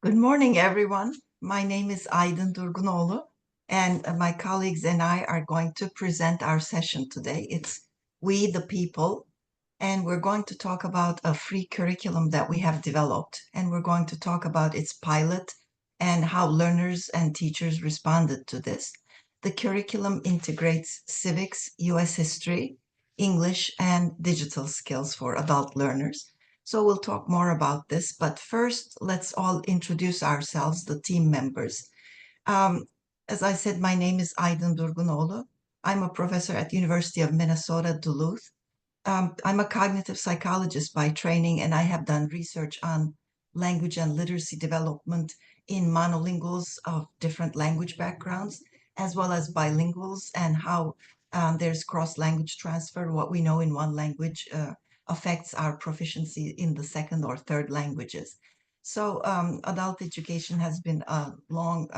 Good morning, everyone. My name is Aydın Durgunoğlu, and my colleagues and I are going to present our session today. It's We the People, and we're going to talk about a free curriculum that we have developed, and we're going to talk about its pilot and how learners and teachers responded to this. The curriculum integrates civics, US history, English, and digital skills for adult learners. So we'll talk more about this, but first, let's all introduce ourselves, the team members. Um, as I said, my name is Aydın Durgunoğlu. I'm a professor at University of Minnesota, Duluth. I'm a cognitive psychologist by training, and I have done research on language and literacy development in monolinguals of different language backgrounds, as well as bilinguals, and how there's cross-language transfer. What we know in one language affects our proficiency in the second or third languages. So adult education has been a long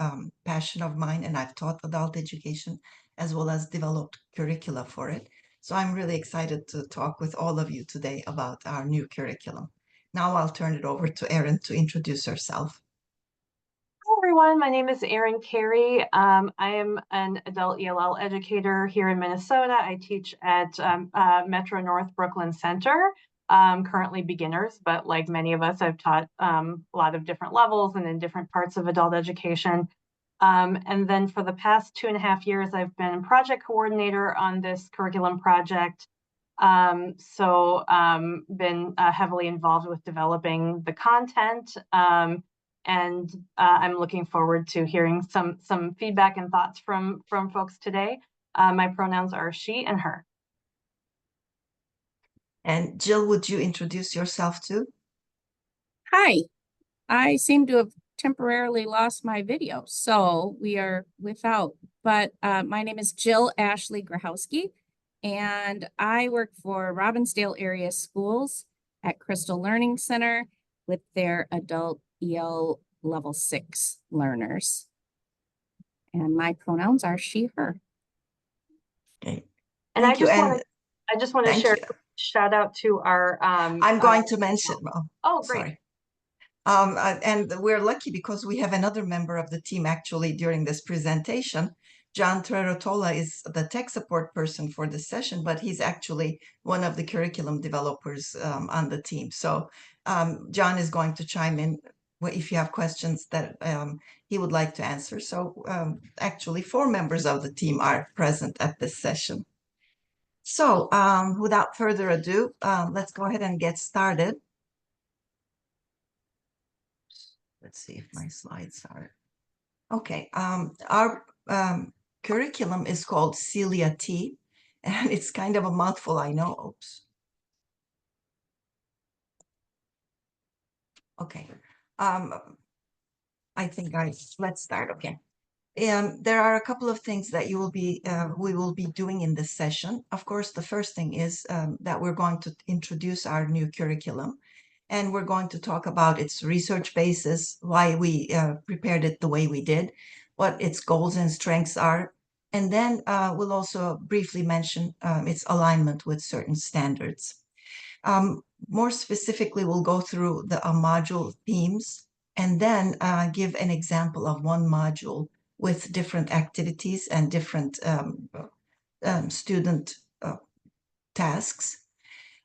passion of mine, and I've taught adult education as well as developed curricula for it. So I'm really excited to talk with all of you today about our new curriculum. Now I'll turn it over to Erin to introduce herself. Hi everyone, my name is Erin Carey. I am an adult ELL educator here in Minnesota. I teach at Metro North Brooklyn Center, currently beginners, but like many of us, I've taught a lot of different levels and in different parts of adult education. And then for the past 2.5 years, I've been project coordinator on this curriculum project. Been heavily involved with developing the content. And I'm looking forward to hearing some feedback and thoughts from folks today. My pronouns are she and her. And Jill, would you introduce yourself too? Hi, I seem to have temporarily lost my video, so we are without. But my name is Jill Ashley Grahowski, and I work for Robbinsdale Area Schools at Crystal Learning Center with their adult EL level 6 learners. And my pronouns are she, her. Okay. And I just want to share a shout out to our I'm going to mention. Oh, great. Sorry. And we're lucky because we have another member of the team actually during this presentation. John Trerotola is the tech support person for this session, but he's actually one of the curriculum developers on the team. So John is going to chime in if you have questions that he would like to answer. So actually 4 members of the team are present at this session. So without further ado, let's go ahead and get started. Let's see if my slides are okay. Our curriculum is called CILIA-T, and it's kind of a mouthful, I know. Oops. Okay. I think let's start. Okay. There are a couple of things that we will be doing in this session. Of course, the first thing is that we're going to introduce our new curriculum. And we're going to talk about its research basis, why we prepared it the way we did, what its goals and strengths are. And then we'll also briefly mention its alignment with certain standards. More specifically, we'll go through the module themes and then give an example of one module with different activities and different student tasks.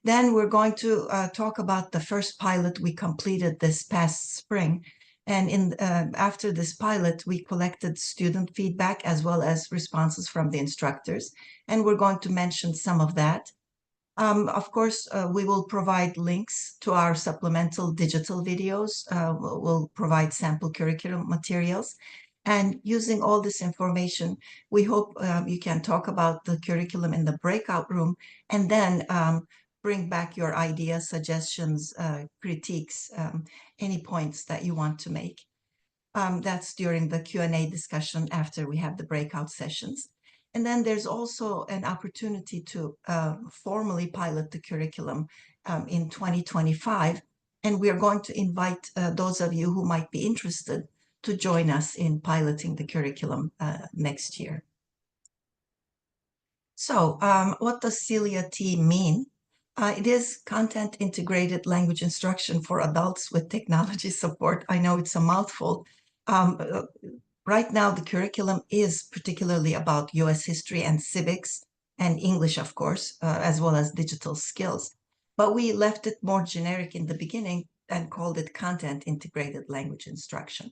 Then we're going to talk about the first pilot we completed this past spring. And after this pilot, we collected student feedback as well as responses from the instructors. And we're going to mention some of that. Of course, we will provide links to our supplemental digital videos. We'll provide sample curriculum materials. And using all this information, we hope you can talk about the curriculum in the breakout room and then bring back your ideas, suggestions, critiques, any points that you want to make. That's during the Q&A discussion after we have the breakout sessions. And then there's also an opportunity to formally pilot the curriculum in 2025. And we are going to invite those of you who might be interested to join us in piloting the curriculum next year. So what does CILIA-T mean? It is content integrated language instruction for adults with technology support. I know it's a mouthful. Right now, the curriculum is particularly about US history and civics and English, of course, as well as digital skills. But we left it more generic in the beginning and called it content integrated language instruction.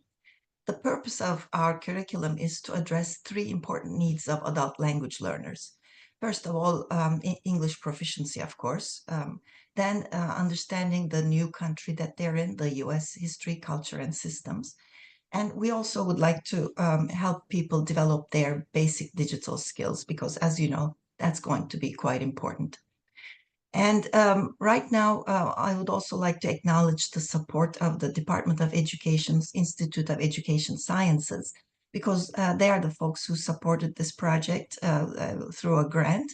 The purpose of our curriculum is to address three important needs of adult language learners. First of all, English proficiency, of course. Then understanding the new country that they're in, the US history, culture, and systems. And we also would like to help people develop their basic digital skills because, as you know, that's going to be quite important. And right now, I would also like to acknowledge the support of the Department of Education's Institute of Education Sciences, because they are the folks who supported this project through a grant.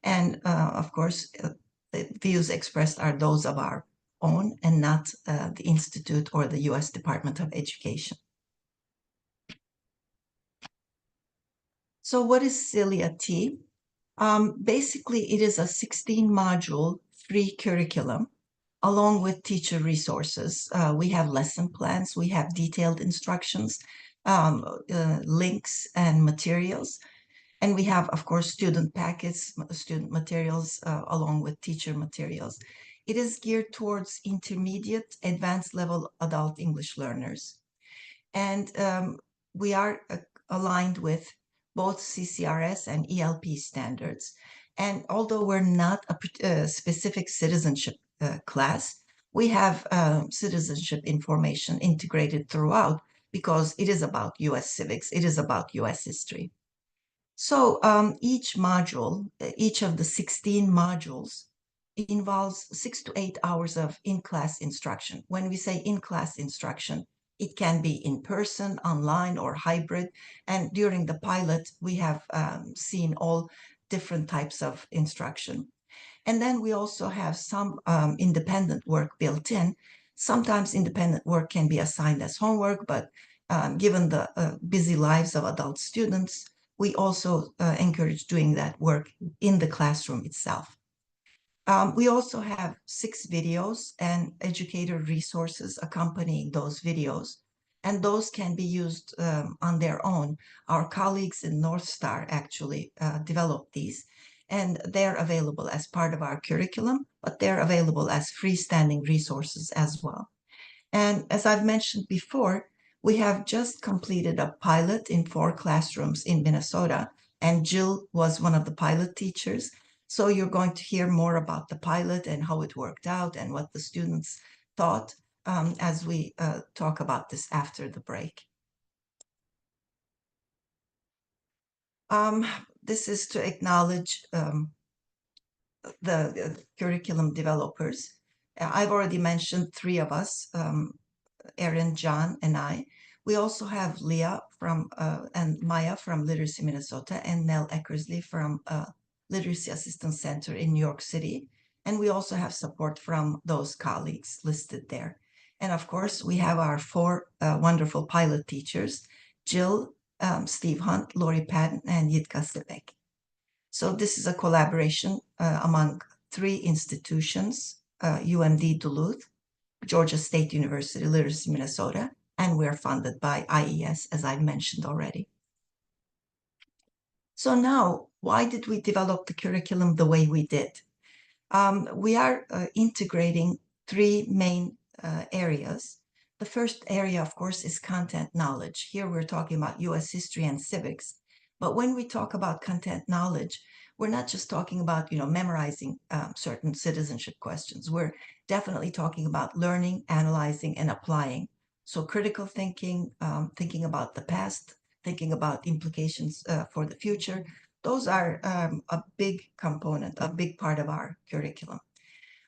And of course, the views expressed are those of our own and not the Institute or the US Department of Education. So what is CILIA-T? Basically, it is a 16-module free curriculum along with teacher resources. We have lesson plans, we have detailed instructions, links and materials. And we have, of course, student packets, student materials, along with teacher materials. It is geared towards intermediate, advanced level adult English learners. And we are aligned with both CCRS and ELP standards. And although we're not a specific citizenship class, we have citizenship information integrated throughout because it is about US civics, it is about US history. So each module, each of the 16 modules involves 6 to 8 hours of in-class instruction. When we say in-class instruction, it can be in person, online, or hybrid. And during the pilot, we have seen all different types of instruction. And then we also have some independent work built in. Sometimes independent work can be assigned as homework, but given the busy lives of adult students, we also encourage doing that work in the classroom itself. We also have 6 videos and educator resources accompanying those videos, and those can be used on their own. Our colleagues in North Star actually developed these, and they're available as part of our curriculum, but they're available as freestanding resources as well. And as I've mentioned before, we have just completed a pilot in 4 classrooms in Minnesota, and Jill was one of the pilot teachers. So you're going to hear more about the pilot and how it worked out and what the students thought as we talk about this after the break. This is to acknowledge the curriculum developers. I've already mentioned 3 of us, Erin, John, and I. We also have Leah and Maya from Literacy Minnesota and Nell Eckersley from Literacy Assistance Center in New York City. And we also have support from those colleagues listed there. And of course, we have our 4 wonderful pilot teachers, Jill, Steve Hunt, Lori Patton, and Yitka Sivek. So this is a collaboration among 3 institutions, UMD Duluth, Georgia State University, Literacy Minnesota, and we're funded by IES, as I mentioned already. So now, why did we develop the curriculum the way we did? We are integrating 3 main areas. The first area, of course, is content knowledge. Here we're talking about US history and civics. But when we talk about content knowledge, we're not just talking about, memorizing certain citizenship questions. We're definitely talking about learning, analyzing, and applying. So critical thinking, thinking about the past, thinking about implications for the future. Those are a big component, a big part of our curriculum.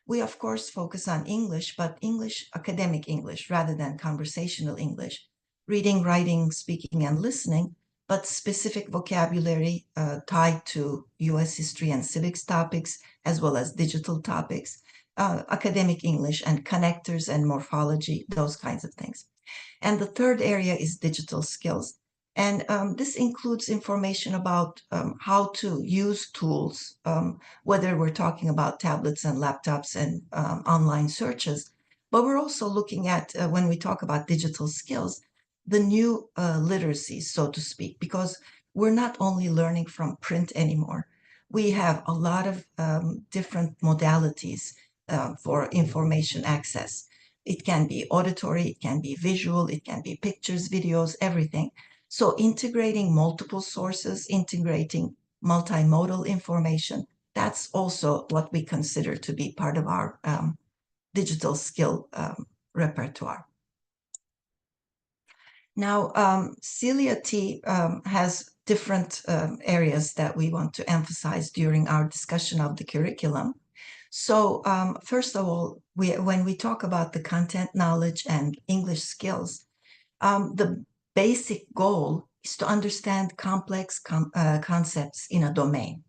We, of course, focus on English, but English, academic English, rather than conversational English, reading, writing, speaking, and listening, but specific vocabulary tied to US history and civics topics, as well as digital topics, academic English and connectors and morphology, those kinds of things. And the third area is digital skills. And this includes information about how to use tools, whether we're talking about tablets and laptops and online searches. But we're also looking at, when we talk about digital skills, the new literacies, so to speak, because we're not only learning from print anymore. We have a lot of different modalities for information access. It can be auditory, it can be visual, it can be pictures, videos, everything. So integrating multiple sources, integrating multimodal information, that's also what we consider to be part of our digital skill repertoire. Now, CILIA-T has different areas that we want to emphasize during our discussion of the curriculum. So first of all, when we talk about the content knowledge and English skills, the basic goal is to understand complex concepts in a domain.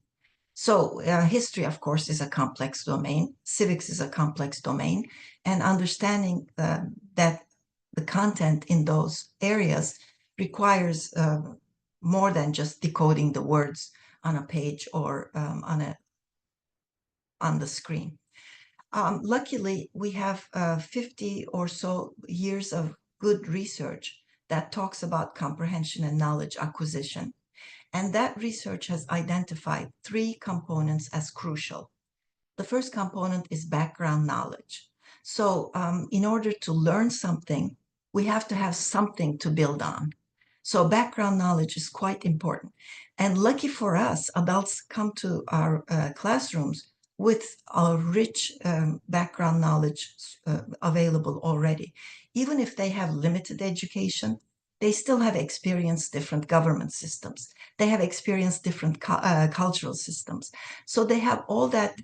So history, of course, is a complex domain. Civics is a complex domain. And understanding that the content in those areas requires more than just decoding the words on a page or on the screen. Luckily, we have 50 or so years of good research that talks about comprehension and knowledge acquisition. And that research has identified three components as crucial. The first component is background knowledge. So in order to learn something, we have to have something to build on. So background knowledge is quite important. And lucky for us, adults come to our classrooms with a rich background knowledge available already. Even if they have limited education, they still have experienced different government systems. They have experienced different cultural systems. So they have all that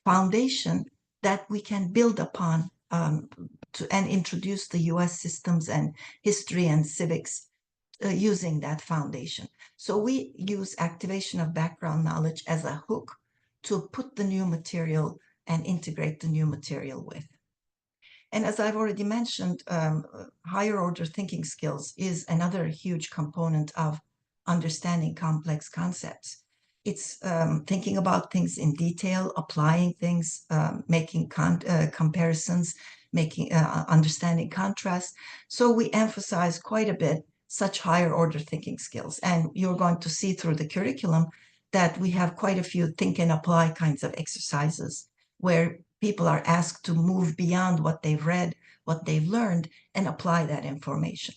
foundation that we can build upon and introduce the US systems and history and civics using that foundation. So we use activation of background knowledge as a hook to put the new material and integrate the new material with. And as I've already mentioned, higher order thinking skills is another huge component of understanding complex concepts. It's thinking about things in detail, applying things, making comparisons, making understanding contrast. So we emphasize quite a bit such higher order thinking skills. And you're going to see through the curriculum that we have quite a few think and apply kinds of exercises where people are asked to move beyond what they've read, what they've learned, and apply that information.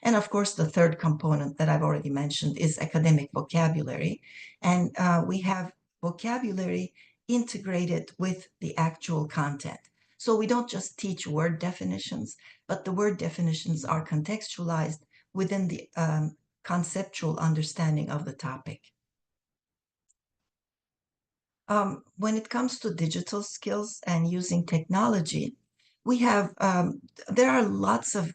And of course, the third component that I've already mentioned is academic vocabulary. And we have vocabulary integrated with the actual content. So we don't just teach word definitions, but the word definitions are contextualized within the conceptual understanding of the topic. When it comes to digital skills and using technology, we have, there are lots of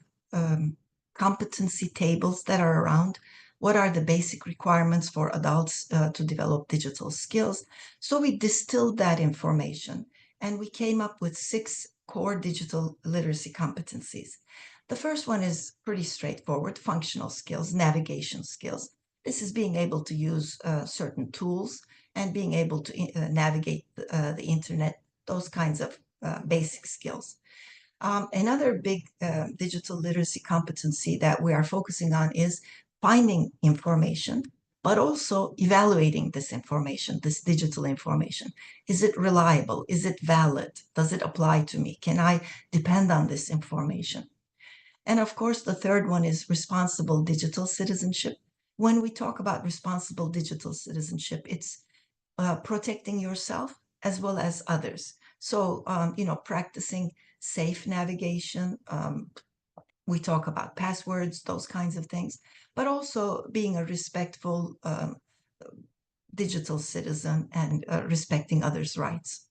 competency tables that are around. What are the basic requirements for adults to develop digital skills? So we distilled that information and we came up with 6 core digital literacy competencies. The first one is pretty straightforward: functional skills, navigation skills. This is being able to use certain tools and being able to navigate the internet, those kinds of basic skills. Another big digital literacy competency that we are focusing on is finding information, but also evaluating this information, this digital information. Is it reliable? Is it valid? Does it apply to me? Can I depend on this information? And of course, the third one is responsible digital citizenship. When we talk about responsible digital citizenship, it's protecting yourself as well as others. So, practicing safe navigation. We talk about passwords, those kinds of things, but also being a respectful digital citizen and respecting others' rights.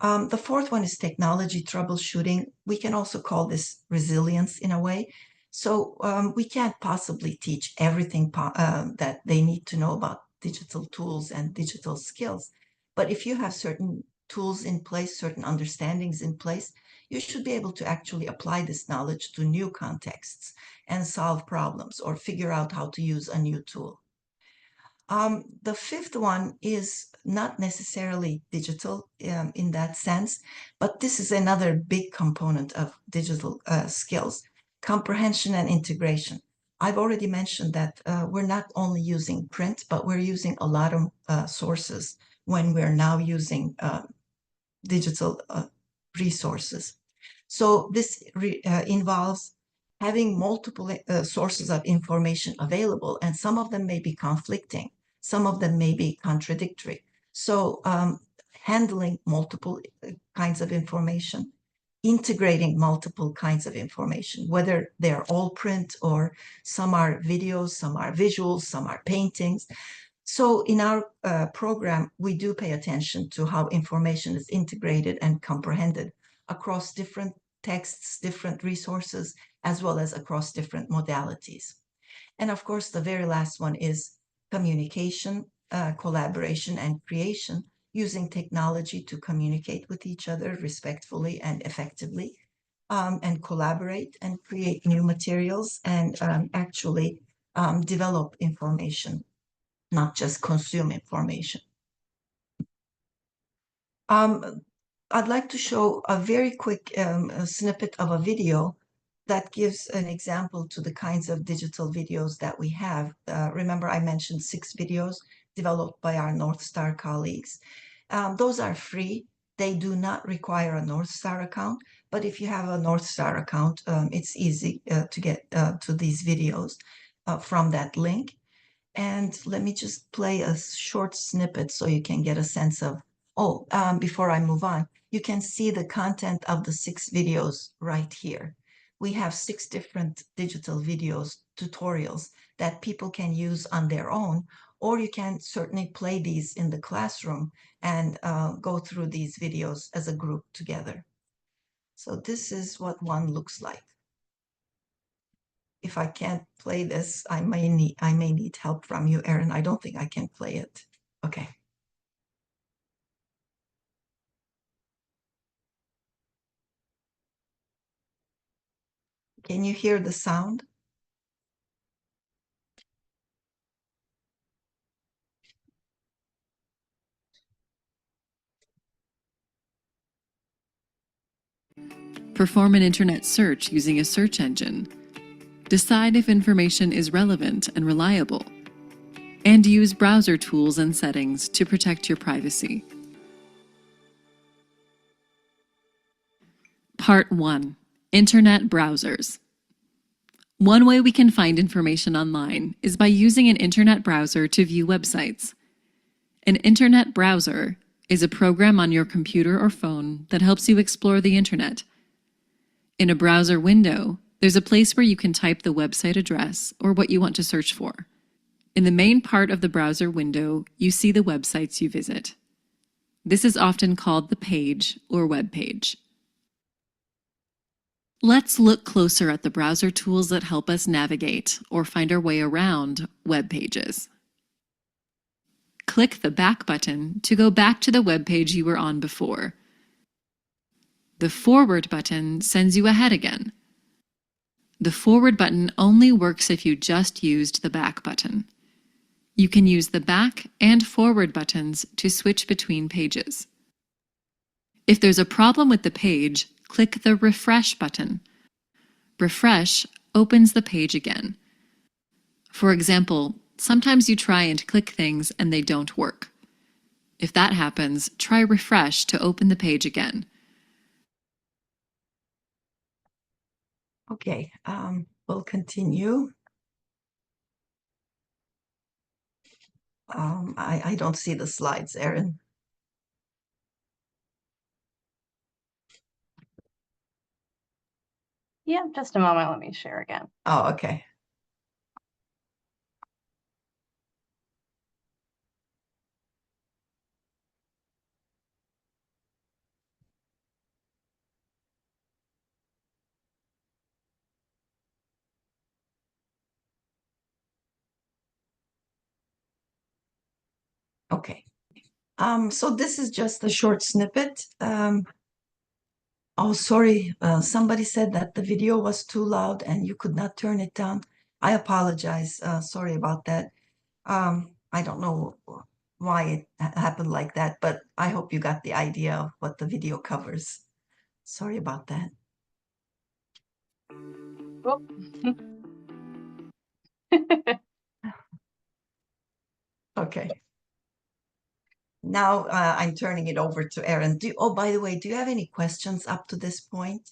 The fourth one is technology troubleshooting. We can also call this resilience in a way. So we can't possibly teach everything that they need to know about digital tools and digital skills. But if you have certain tools in place, certain understandings in place, you should be able to actually apply this knowledge to new contexts and solve problems or figure out how to use a new tool. The fifth one is not necessarily digital in that sense, but this is another big component of digital skills, comprehension and integration. I've already mentioned that we're not only using print, but we're using a lot of sources when we're now using digital resources. So this involves having multiple sources of information available, and some of them may be conflicting, some of them may be contradictory. So handling multiple kinds of information, integrating multiple kinds of information, whether they're all print or some are videos, some are visuals, some are paintings. So in our program, we do pay attention to how information is integrated and comprehended across different texts, different resources, as well as across different modalities. And of course, the very last one is communication, collaboration, and creation, using technology to communicate with each other respectfully and effectively, and collaborate and create new materials and actually develop information, not just consume information. I'd like to show a very quick snippet of a video that gives an example to the kinds of digital videos that we have. Remember, I mentioned 6 videos developed by our North Star colleagues. Those are free. They do not require a North Star account, but if you have a North Star account, it's easy to get to these videos from that link. And let me just play a short snippet so you can get a sense of, before I move on, you can see the content of the 6 videos right here. We have 6 different digital videos, tutorials that people can use on their own, or you can certainly play these in the classroom and go through these videos as a group together. So this is what one looks like. If I can't play this, I may need help from you, Erin. I don't think I can play it. Okay. Can you hear the sound? Perform an internet search using a search engine. Decide if information is relevant and reliable. And use browser tools and settings to protect your privacy. Part 1. Internet browsers. One way we can find information online is by using an internet browser to view websites. An internet browser is a program on your computer or phone that helps you explore the internet. In a browser window, there's a place where you can type the website address or what you want to search for. In the main part of the browser window, you see the websites you visit. This is often called the page or web page. Let's look closer at the browser tools that help us navigate or find our way around web pages. Click the back button to go back to the web page you were on before. The forward button sends you ahead again. The forward button only works if you just used the back button. You can use the back and forward buttons to switch between pages. If there's a problem with the page, click the refresh button. Refresh opens the page again. For example, sometimes you try and click things and they don't work. If that happens, try refresh to open the page again. Okay, we'll continue. I don't see the slides, Erin. Yeah, just a moment. Let me share again. Oh, okay. Okay. So this is just a short snippet. Oh, sorry. Somebody said that the video was too loud and you could not turn it down. I apologize. Sorry about that. I don't know why it happened like that, but I hope you got the idea of what the video covers. Sorry about that. Oh. Okay. Now I'm turning it over to Erin. Oh, by the way, do you have any questions up to this point?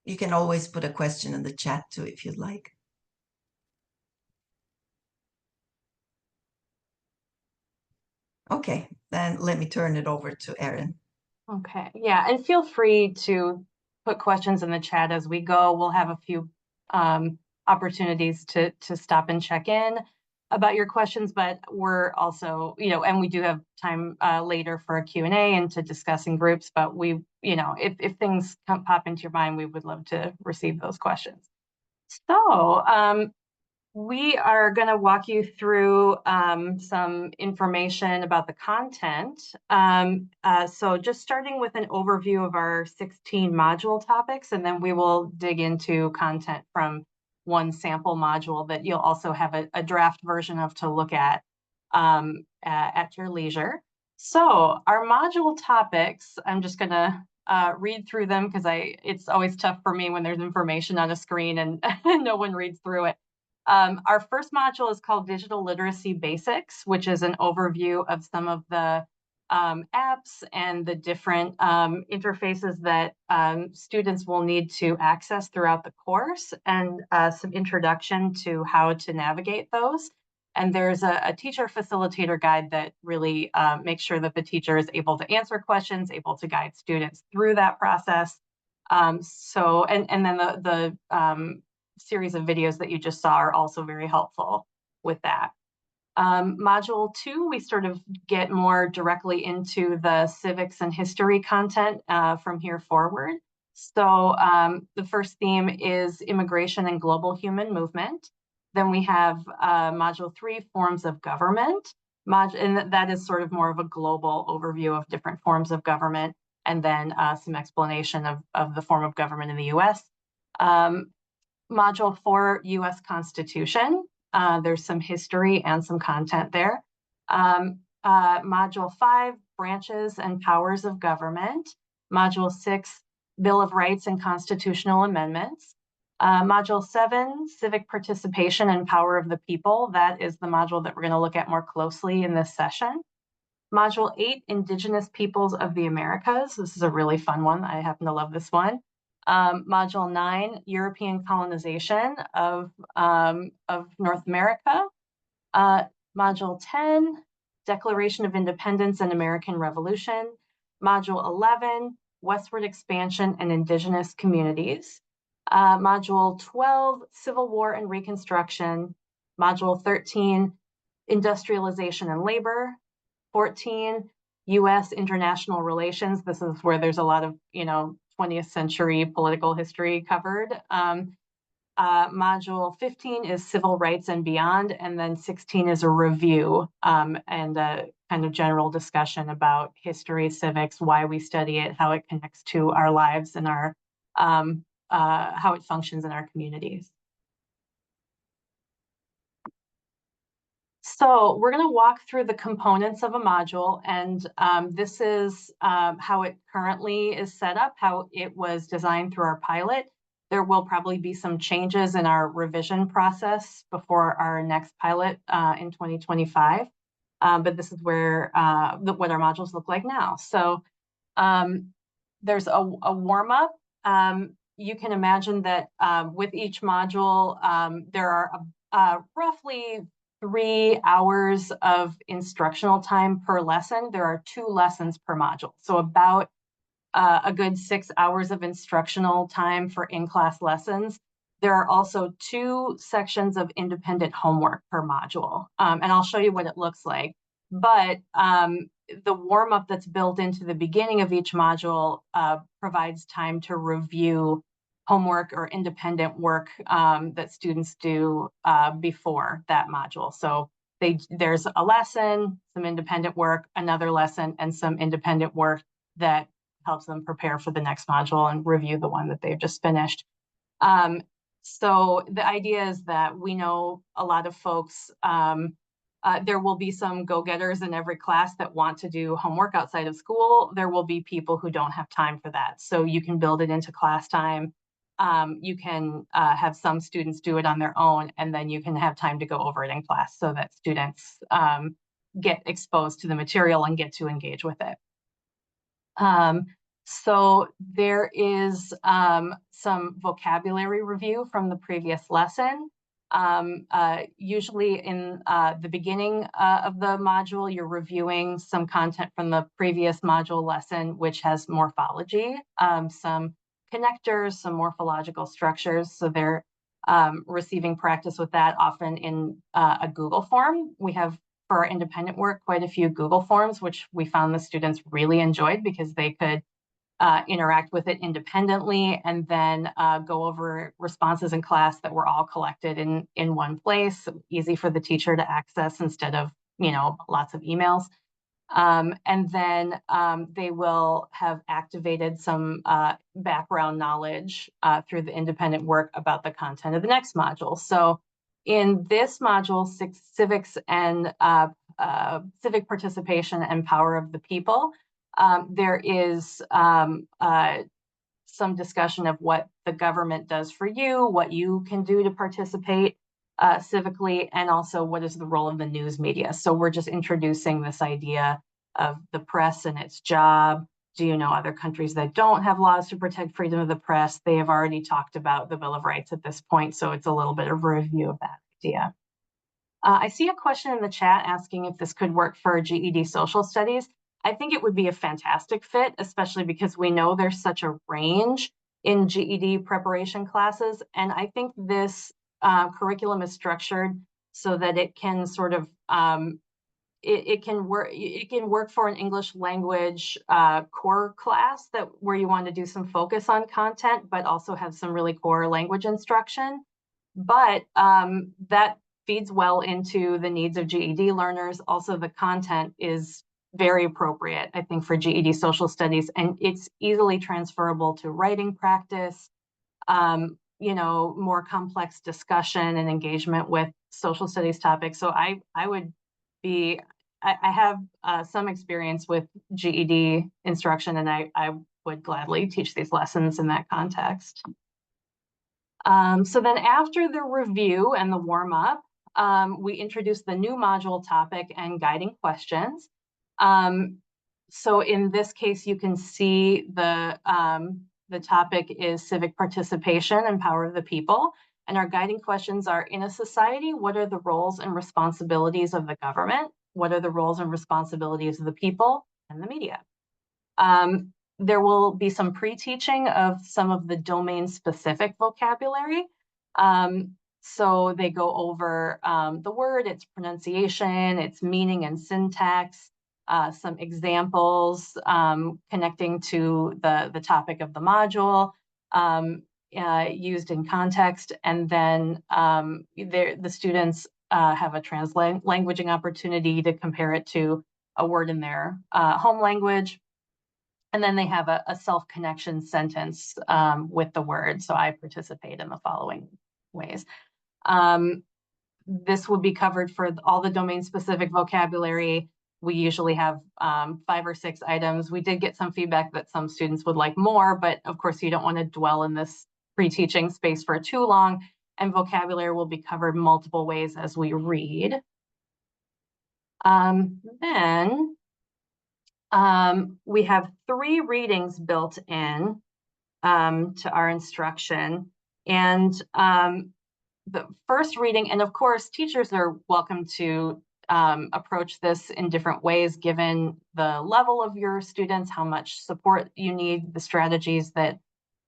You can always put a question in the chat too if you'd like. Okay, then let me turn it over to Erin. Okay, yeah, and feel free to put questions in the chat as we go. We'll have a few opportunities to stop and check in about your questions, but we're also, and we do have time later for a Q&A and to discuss in groups, but we, if things pop into your mind, we would love to receive those questions. So we are going to walk you through some information about the content. So just starting with an overview of our 16 module topics, and then we will dig into content from one sample module that you'll also have a draft version of to look at your leisure. So our module topics, I'm just going to read through them because it's always tough for me when there's information on a screen and no one reads through it. Our first module is called Digital Literacy Basics, which is an overview of some of the apps and the different interfaces that students will need to access throughout the course, and some introduction to how to navigate those. And there's a teacher facilitator guide that really makes sure that the teacher is able to answer questions, able to guide students through that process. And then the series of videos that you just saw are also very helpful with that. Module 2, we sort of get more directly into the civics and history content from here forward. So the first theme is immigration and global human movement. Then we have module 3, forms of government. And that is sort of more of a global overview of different forms of government, and then some explanation of the form of government in the US. Module 4, U.S. Constitution. There's some history and some content there. Module 5, branches and powers of government. Module 6, Bill of Rights and constitutional amendments. Module 7, civic participation and power of the people. That is the module that we're going to look at more closely in this session. Module 8, Indigenous Peoples of the Americas. This is a really fun one. I happen to love this one. Module 9, European colonization of North America. Module 10, Declaration of Independence and American Revolution. Module 11, Westward Expansion and Indigenous Communities. Module 12, Civil War and Reconstruction. Module 13, Industrialization and Labor. 14, U.S. International Relations. This is where there's a lot of, 20th century political history covered. Module 15 is Civil Rights and Beyond, and then 16 is a review and a kind of general discussion about history, civics, why we study it, how it connects to our lives and our how it functions in our communities. So we're going to walk through the components of a module, and this is how it currently is set up, how it was designed through our pilot. There will probably be some changes in our revision process before our next pilot in 2025, but this is where what our modules look like now. So there's a warm-up. You can imagine that with each module, there are roughly 3 hours of instructional time per lesson. There are 2 lessons per module. So about a good 6 hours of instructional time for in-class lessons. There are also 2 sections of independent homework per module. And I'll show you what it looks like. But the warm-up that's built into the beginning of each module provides time to review homework or independent work that students do before that module. So there's a lesson, some independent work, another lesson, and some independent work that helps them prepare for the next module and review the one that they've just finished. So the idea is that we know a lot of folks, there will be some go-getters in every class that want to do homework outside of school. There will be people who don't have time for that. So you can build it into class time. You can have some students do it on their own, and then you can have time to go over it in class so that students get exposed to the material and get to engage with it. So there is some vocabulary review from the previous lesson. Usually in the beginning of the module, you're reviewing some content from the previous module lesson, which has morphology, some connectors, some morphological structures. So they're receiving practice with that, often in a Google form. We have, for our independent work, quite a few Google forms, which we found the students really enjoyed because they could interact with it independently and then go over responses in class that were all collected in one place, easy for the teacher to access instead of, lots of emails. And then they will have activated some background knowledge through the independent work about the content of the next module. So in this module, civics and civic participation and power of the people, there is some discussion of what the government does for you, what you can do to participate civically, and also what is the role of the news media. So we're just introducing this idea of the press and its job. Do you know other countries that don't have laws to protect freedom of the press? They have already talked about the Bill of Rights at this point, so it's a little bit of a review of that idea. I see a question in the chat asking if this could work for GED social studies. I think it would be a fantastic fit, especially because we know there's such a range in GED preparation classes. And I think this curriculum is structured so that it can sort of, it can work for an English language core class where you want to do some focus on content, but also have some really core language instruction. But that feeds well into the needs of GED learners. Also, the content is very appropriate, I think, for GED social studies, and it's easily transferable to writing practice, more complex discussion and engagement with social studies topics. So I have some experience with GED instruction, and I would gladly teach these lessons in that context. So then after the review and the warm-up, we introduce the new module topic and guiding questions. So in this case, you can see the topic is civic participation and power of the people. And our guiding questions are: in a society, what are the roles and responsibilities of the government? What are the roles and responsibilities of the people and the media? There will be some pre-teaching of some of the domain-specific vocabulary. So they go over the word, its pronunciation, its meaning and syntax, some examples connecting to the topic of the module, used in context, and then the students have a languaging opportunity to compare it to a word in their home language. And then they have a self-connection sentence with the word. So I participate in the following ways. This will be covered for all the domain-specific vocabulary. We usually have 5 or 6 items. We did get some feedback that some students would like more, but of course you don't want to dwell in this pre-teaching space for too long, and vocabulary will be covered multiple ways as we read. Then we have 3 readings built in to our instruction. And the first reading, and of course, teachers are welcome to approach this in different ways, given the level of your students, how much support you need, the strategies that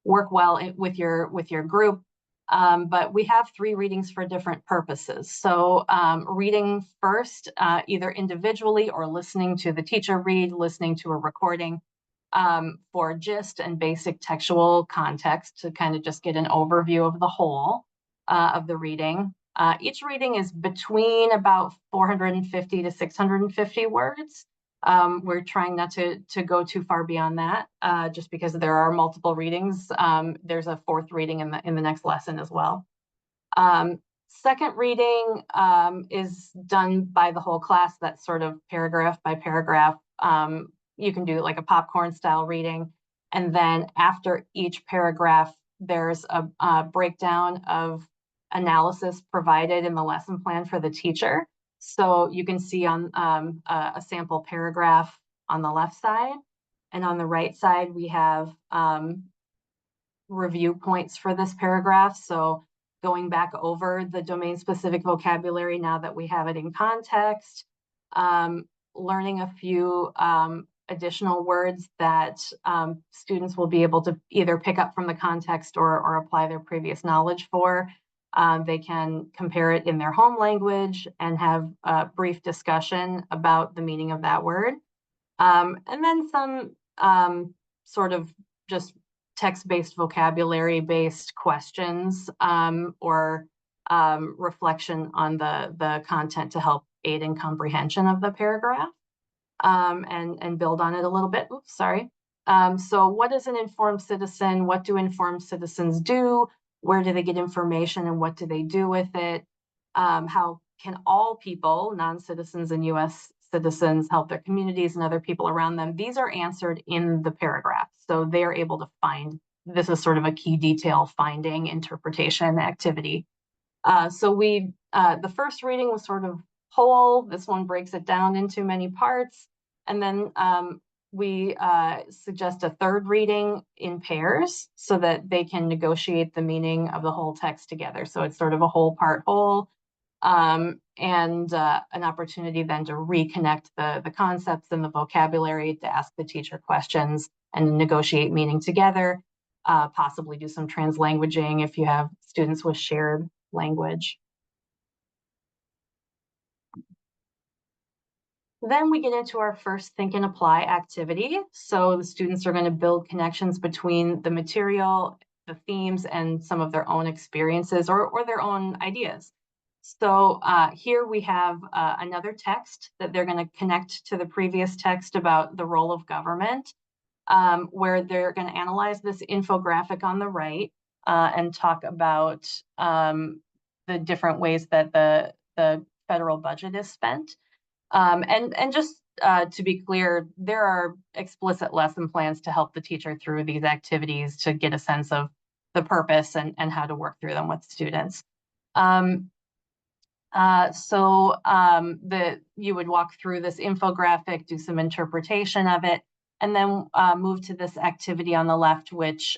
work well with your group. But we have 3 readings for different purposes. So reading first, either individually or listening to the teacher read, listening to a recording for gist and basic textual context to kind of just get an overview of the whole of the reading. Each reading is between about 450 to 650 words. We're trying not to go too far beyond that, just because there are multiple readings. There's a fourth reading in the next lesson as well. Second reading is done by the whole class. That's sort of paragraph by paragraph. You can do like a popcorn style reading. And then after each paragraph, there's a breakdown of analysis provided in the lesson plan for the teacher. So you can see on a sample paragraph on the left side, and on the right side, we have review points for this paragraph. So going back over the domain-specific vocabulary now that we have it in context, learning a few additional words that students will be able to either pick up from the context or apply their previous knowledge for. They can compare it in their home language and have a brief discussion about the meaning of that word. And then some sort of just text-based vocabulary-based questions or reflection on the content to help aid in comprehension of the paragraph and build on it a little bit. Oops, sorry. So what is an informed citizen? What do informed citizens do? Where do they get information and what do they do with it? How can all people, non-citizens and US citizens, help their communities and other people around them? These are answered in the paragraph. So they are able to find, this is sort of a key detail finding interpretation activity. So the first reading was sort of whole. This one breaks it down into many parts. And then we suggest a third reading in pairs so that they can negotiate the meaning of the whole text together. So it's sort of a whole part whole, and an opportunity then to reconnect the concepts and the vocabulary, to ask the teacher questions and negotiate meaning together, possibly do some translanguaging if you have students with shared language. Then we get into our first think and apply activity. So the students are going to build connections between the material, the themes, and some of their own experiences or their own ideas. So here we have another text that they're going to connect to the previous text about the role of government, where they're going to analyze this infographic on the right and talk about the different ways that the federal budget is spent. And just to be clear, there are explicit lesson plans to help the teacher through these activities to get a sense of the purpose and how to work through them with students. You would walk through this infographic, do some interpretation of it, and then move to this activity on the left, which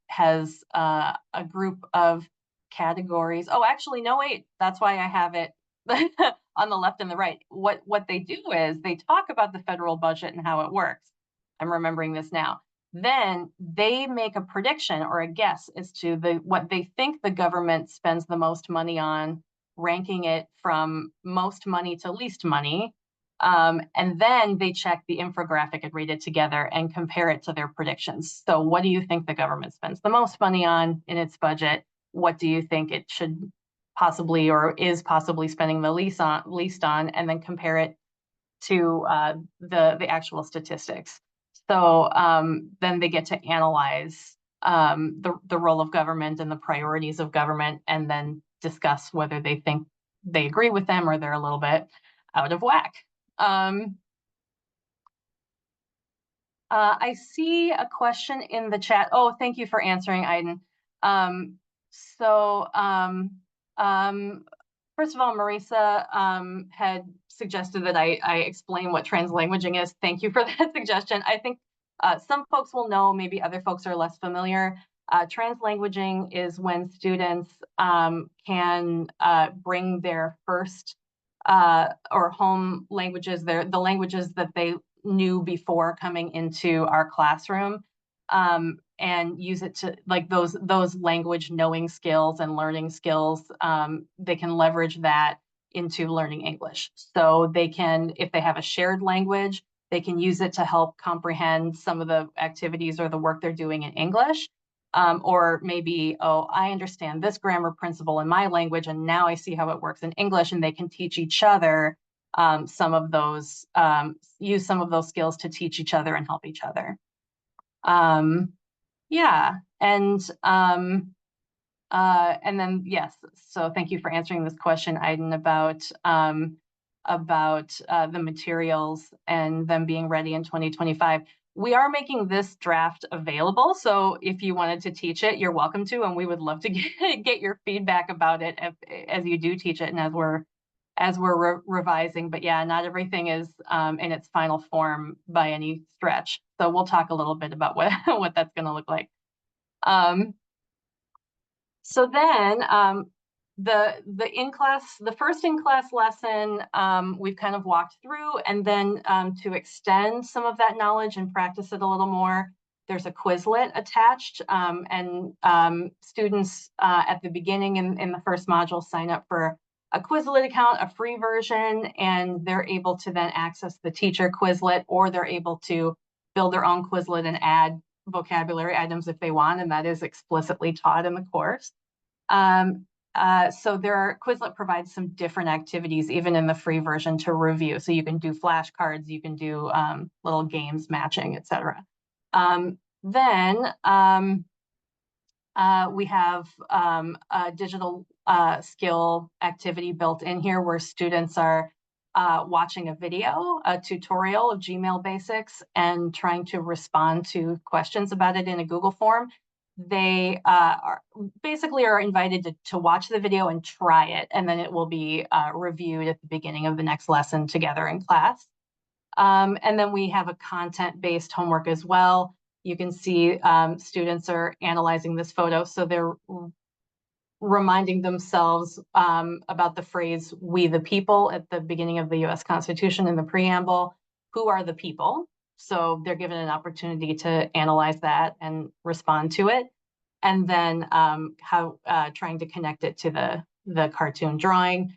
has a group of categories. Oh, actually, no, wait, that's why I have it on the left and the right. What they do is they talk about the federal budget and how it works. I'm remembering this now. Then they make a prediction or a guess as to what they think the government spends the most money on, ranking it from most money to least money. And then they check the infographic and read it together and compare it to their predictions. So what do you think the government spends the most money on in its budget? What do you think it should possibly or is possibly spending the least on, and then compare it to the actual statistics. So then they get to analyze the role of government and the priorities of government, and then discuss whether they think they agree with them or they're a little bit out of whack. I see a question in the chat. Oh, thank you for answering, Aiden. First of all, Marisa had suggested that I explain what translanguaging is. Thank you for that suggestion. I think some folks will know, maybe other folks are less familiar. Translanguaging is when students can bring their first or home languages, the languages that they knew before coming into our classroom, and use it to, like, those language knowing skills and learning skills. They can leverage that into learning English. So they can, if they have a shared language, they can use it to help comprehend some of the activities or the work they're doing in English. Or maybe, oh, I understand this grammar principle in my language, and now I see how it works in English, and they can teach each other some of those, use some of those skills to teach each other and help each other. Yeah, and then, yes, so thank you for answering this question, Aiden, about the materials and them being ready in 2025. We are making this draft available, so if you wanted to teach it, you're welcome to, and we would love to get your feedback about it as you do teach it and as we're revising. But yeah, not everything is in its final form by any stretch. So we'll talk a little bit about what that's going to look like. So then the first in-class lesson we've kind of walked through, and then to extend some of that knowledge and practice it a little more, there's a Quizlet attached, and students at the beginning in the first module sign up for a Quizlet account, a free version, and they're able to then access the teacher Quizlet, or they're able to build their own Quizlet and add vocabulary items if they want, and that is explicitly taught in the course. So Quizlet provides some different activities, even in the free version, to review. So you can do flashcards, you can do little games, matching, etc. Then we have a digital skill activity built in here where students are watching a video, a tutorial of Gmail basics, and trying to respond to questions about it in a Google form. They are invited to watch the video and try it, and then it will be reviewed at the beginning of the next lesson together in class. And then we have a content-based homework as well. You can see students are analyzing this photo, so they're reminding themselves about the phrase "we the people" at the beginning of the U.S. Constitution in the preamble. Who are the people? So they're given an opportunity to analyze that and respond to it, and then trying to connect it to the cartoon drawing.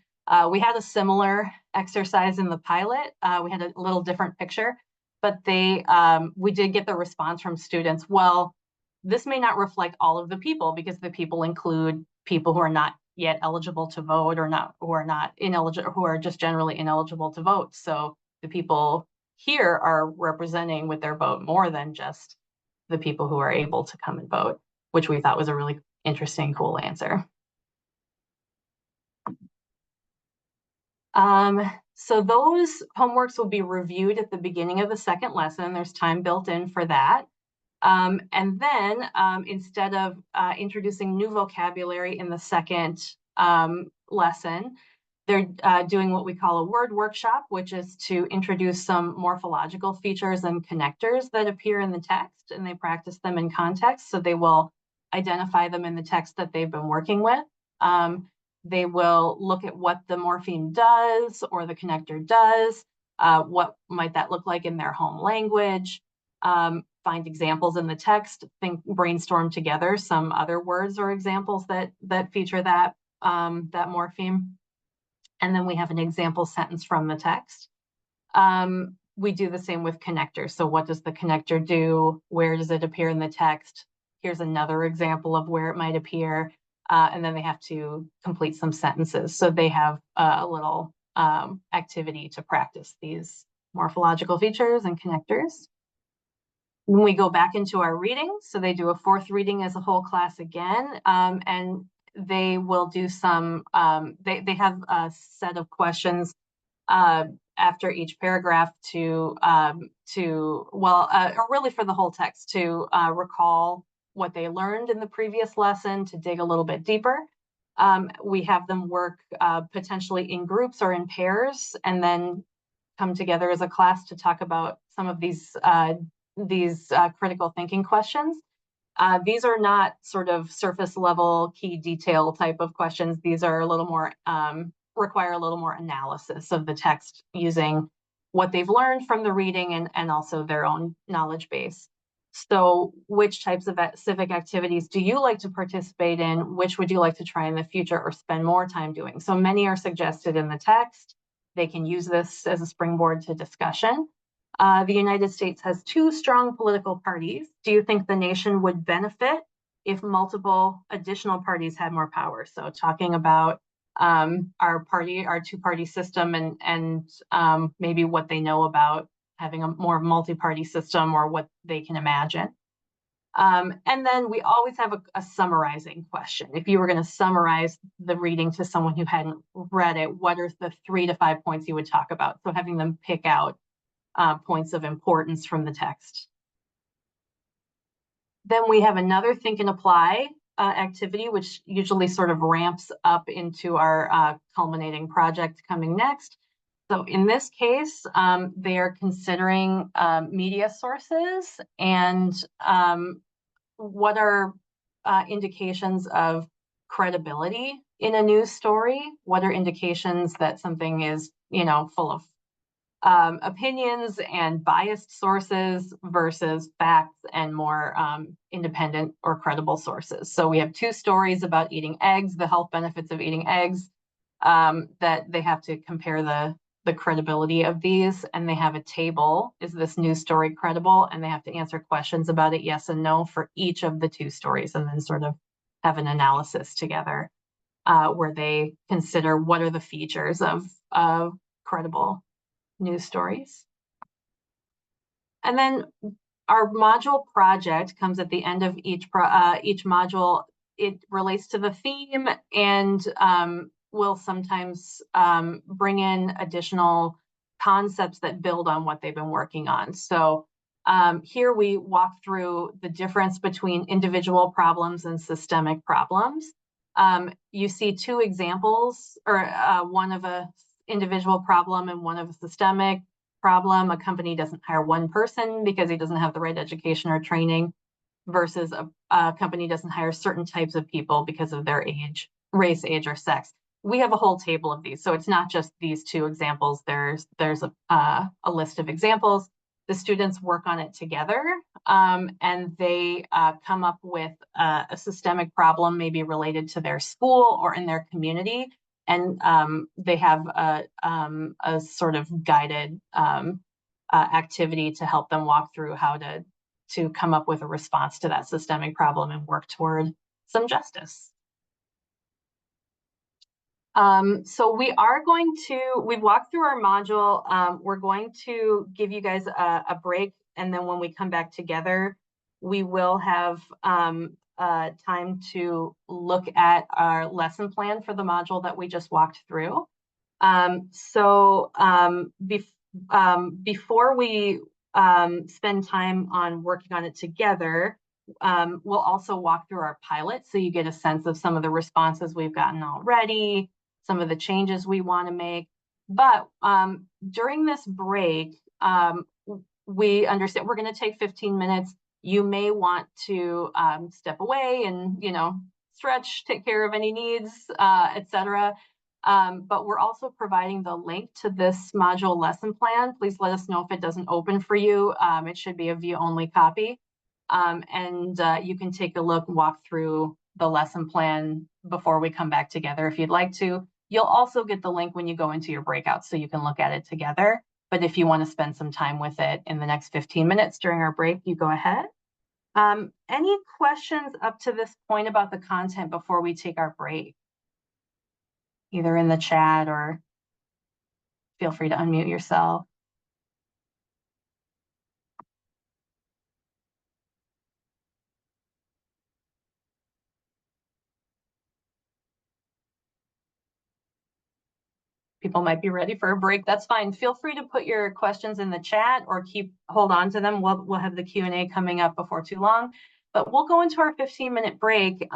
We had a similar exercise in the pilot. We had a little different picture, but we did get the response from students, well, this may not reflect all of the people, because the people include people who are not yet eligible to vote, or who are not ineligible, who are just generally ineligible to vote. So the people here are representing with their vote more than just the people who are able to come and vote, which we thought was a really interesting, cool answer. So those homeworks will be reviewed at the beginning of the second lesson. There's time built in for that. And then instead of introducing new vocabulary in the second lesson, they're doing what we call a word workshop, which is to introduce some morphological features and connectors that appear in the text, and they practice them in context. So they will identify them in the text that they've been working with. They will look at what the morpheme does or the connector does. What might that look like in their home language? Find examples in the text, brainstorm together some other words or examples that feature that morpheme. And then we have an example sentence from the text. We do the same with connectors. So what does the connector do? Where does it appear in the text? Here's another example of where it might appear. And then they have to complete some sentences. So they have a little activity to practice these morphological features and connectors. When we go back into our reading, so they do a fourth reading as a whole class again, and they will do some, they have a set of questions after each paragraph or really for the whole text, to recall what they learned in the previous lesson, to dig a little bit deeper. We have them work potentially in groups or in pairs, and then come together as a class to talk about some of these critical thinking questions. These are not sort of surface level key detail type of questions. These are a little more, require a little more analysis of the text using what they've learned from the reading and also their own knowledge base. So which types of civic activities do you like to participate in? Which would you like to try in the future or spend more time doing? So many are suggested in the text. They can use this as a springboard to discussion. The United States has 2 strong political parties. Do you think the nation would benefit if multiple additional parties had more power? So talking about our two-party system and maybe what they know about having a more multi-party system or what they can imagine. And then we always have a summarizing question. If you were going to summarize the reading to someone who hadn't read it, what are the 3 to 5 points you would talk about? So having them pick out points of importance from the text. Then we have another think and apply activity, which usually sort of ramps up into our culminating project coming next. So in this case, they are considering media sources and what are indications of credibility in a news story? What are indications that something is, full of opinions and biased sources versus facts and more independent or credible sources? So we have 2 stories about eating eggs, the health benefits of eating eggs, that they have to compare the credibility of these, and they have a table. Is this news story credible? And they have to answer questions about it, yes and no, for each of the 2 stories, and then sort of have an analysis together where they consider what are the features of credible news stories. And then our module project comes at the end of each module. It relates to the theme and will sometimes bring in additional concepts that build on what they've been working on. So here we walk through the difference between individual problems and systemic problems. You see 2 examples, or one of a individual problem and one of a systemic problem. A company doesn't hire one person because he doesn't have the right education or training, versus a company doesn't hire certain types of people because of their age, race, age, or sex. We have a whole table of these, so it's not just these 2 examples. There's a list of examples. The students work on it together, and they come up with a systemic problem, maybe related to their school or in their community, and they have a sort of guided activity to help them walk through how to come up with a response to that systemic problem and work toward some justice. So we've walked through our module. We're going to give you guys a break, and then when we come back together, we will have time to look at our lesson plan for the module that we just walked through. Before we spend time on working on it together, we'll also walk through our pilot, so you get a sense of some of the responses we've gotten already, some of the changes we want to make. But during this break, we understand we're going to take 15 minutes. You may want to step away and, stretch, take care of any needs, etc. But we're also providing the link to this module lesson plan. Please let us know if it doesn't open for you. It should be a view-only copy. And you can take a look, walk through the lesson plan before we come back together if you'd like to. You'll also get the link when you go into your breakout, so you can look at it together. But if you want to spend some time with it in the next 15 minutes during our break, you go ahead. Any questions up to this point about the content before we take our break? Either in the chat or feel free to unmute yourself. People might be ready for a break. That's fine. Feel free to put your questions in the chat or hold on to them. We'll have the Q&A coming up before too long. But we'll go into our 15-minute break.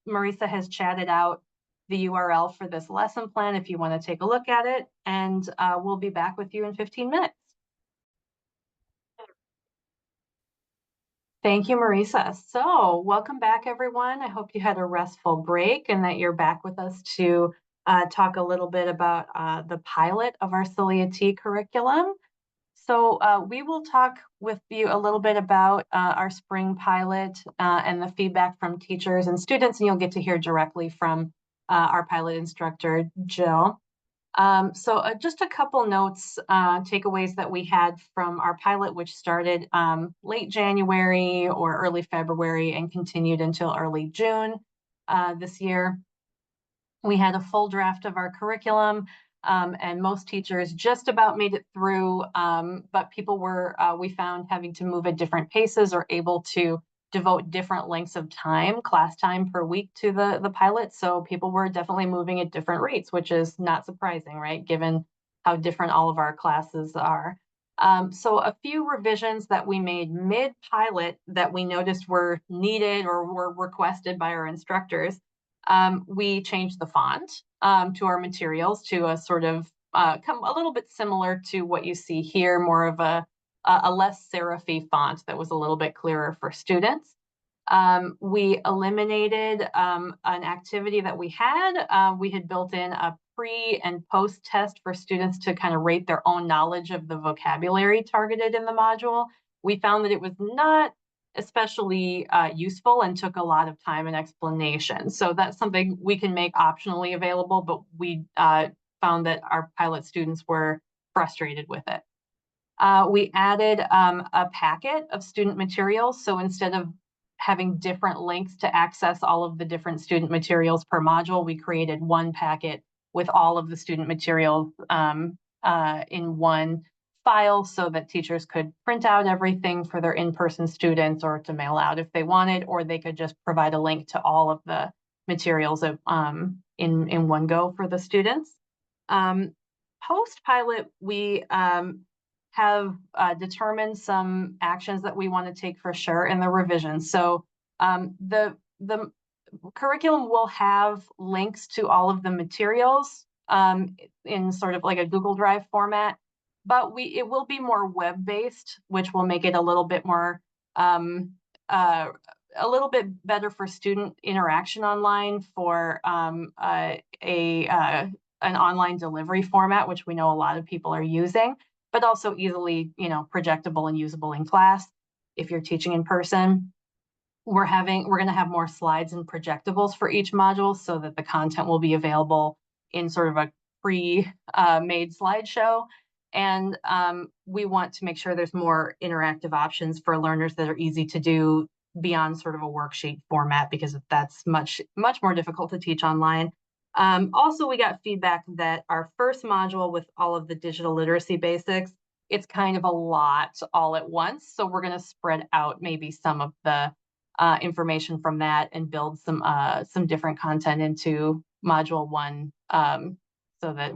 Marisa has chatted out the URL for this lesson plan if you want to take a look at it. And we'll be back with you in 15 minutes. Thank you, Marisa. So welcome back, everyone. I hope you had a restful break and that you're back with us to talk a little bit about the pilot of our CILIA-T curriculum. So we will talk with you a little bit about our spring pilot and the feedback from teachers and students, and you'll get to hear directly from our pilot instructor, Jill. So just a couple notes, takeaways that we had from our pilot, which started late January or early February and continued until early June this year. We had a full draft of our curriculum, and most teachers just about made it through, but people were, we found, having to move at different paces or able to devote different lengths of time, class time per week, to the pilot. So people were definitely moving at different rates, which is not surprising, right, given how different all of our classes are. So a few revisions that we made mid-pilot that we noticed were needed or were requested by our instructors. We changed the font to our materials to a sort of a little bit similar to what you see here, more of a less serify font that was a little bit clearer for students. We eliminated an activity that we had. We had built in a pre and post test for students to kind of rate their own knowledge of the vocabulary targeted in the module. We found that it was not especially useful and took a lot of time and explanation. So that's something we can make optionally available, but we found that our pilot students were frustrated with it. We added a packet of student materials. So instead of having different links to access all of the different student materials per module, we created one packet with all of the student materials in one file so that teachers could print out everything for their in-person students or to mail out if they wanted, or they could just provide a link to all of the materials in one go for the students. Post-pilot, we have determined some actions that we want to take for sure in the revision. So the curriculum will have links to all of the materials in sort of like a Google Drive format, but it will be more web-based, which will make it a little bit more a little bit better for student interaction online, for an online delivery format, which we know a lot of people are using, but also easily, projectable and usable in class if you're teaching in person. We're going to have more slides and projectables for each module so that the content will be available in sort of a pre-made slideshow. And we want to make sure there's more interactive options for learners that are easy to do beyond sort of a worksheet format, because that's much more difficult to teach online. Also, we got feedback that our first module with all of the digital literacy basics, it's kind of a lot all at once. So we're going to spread out maybe some of the information from that and build some different content into module 1, so that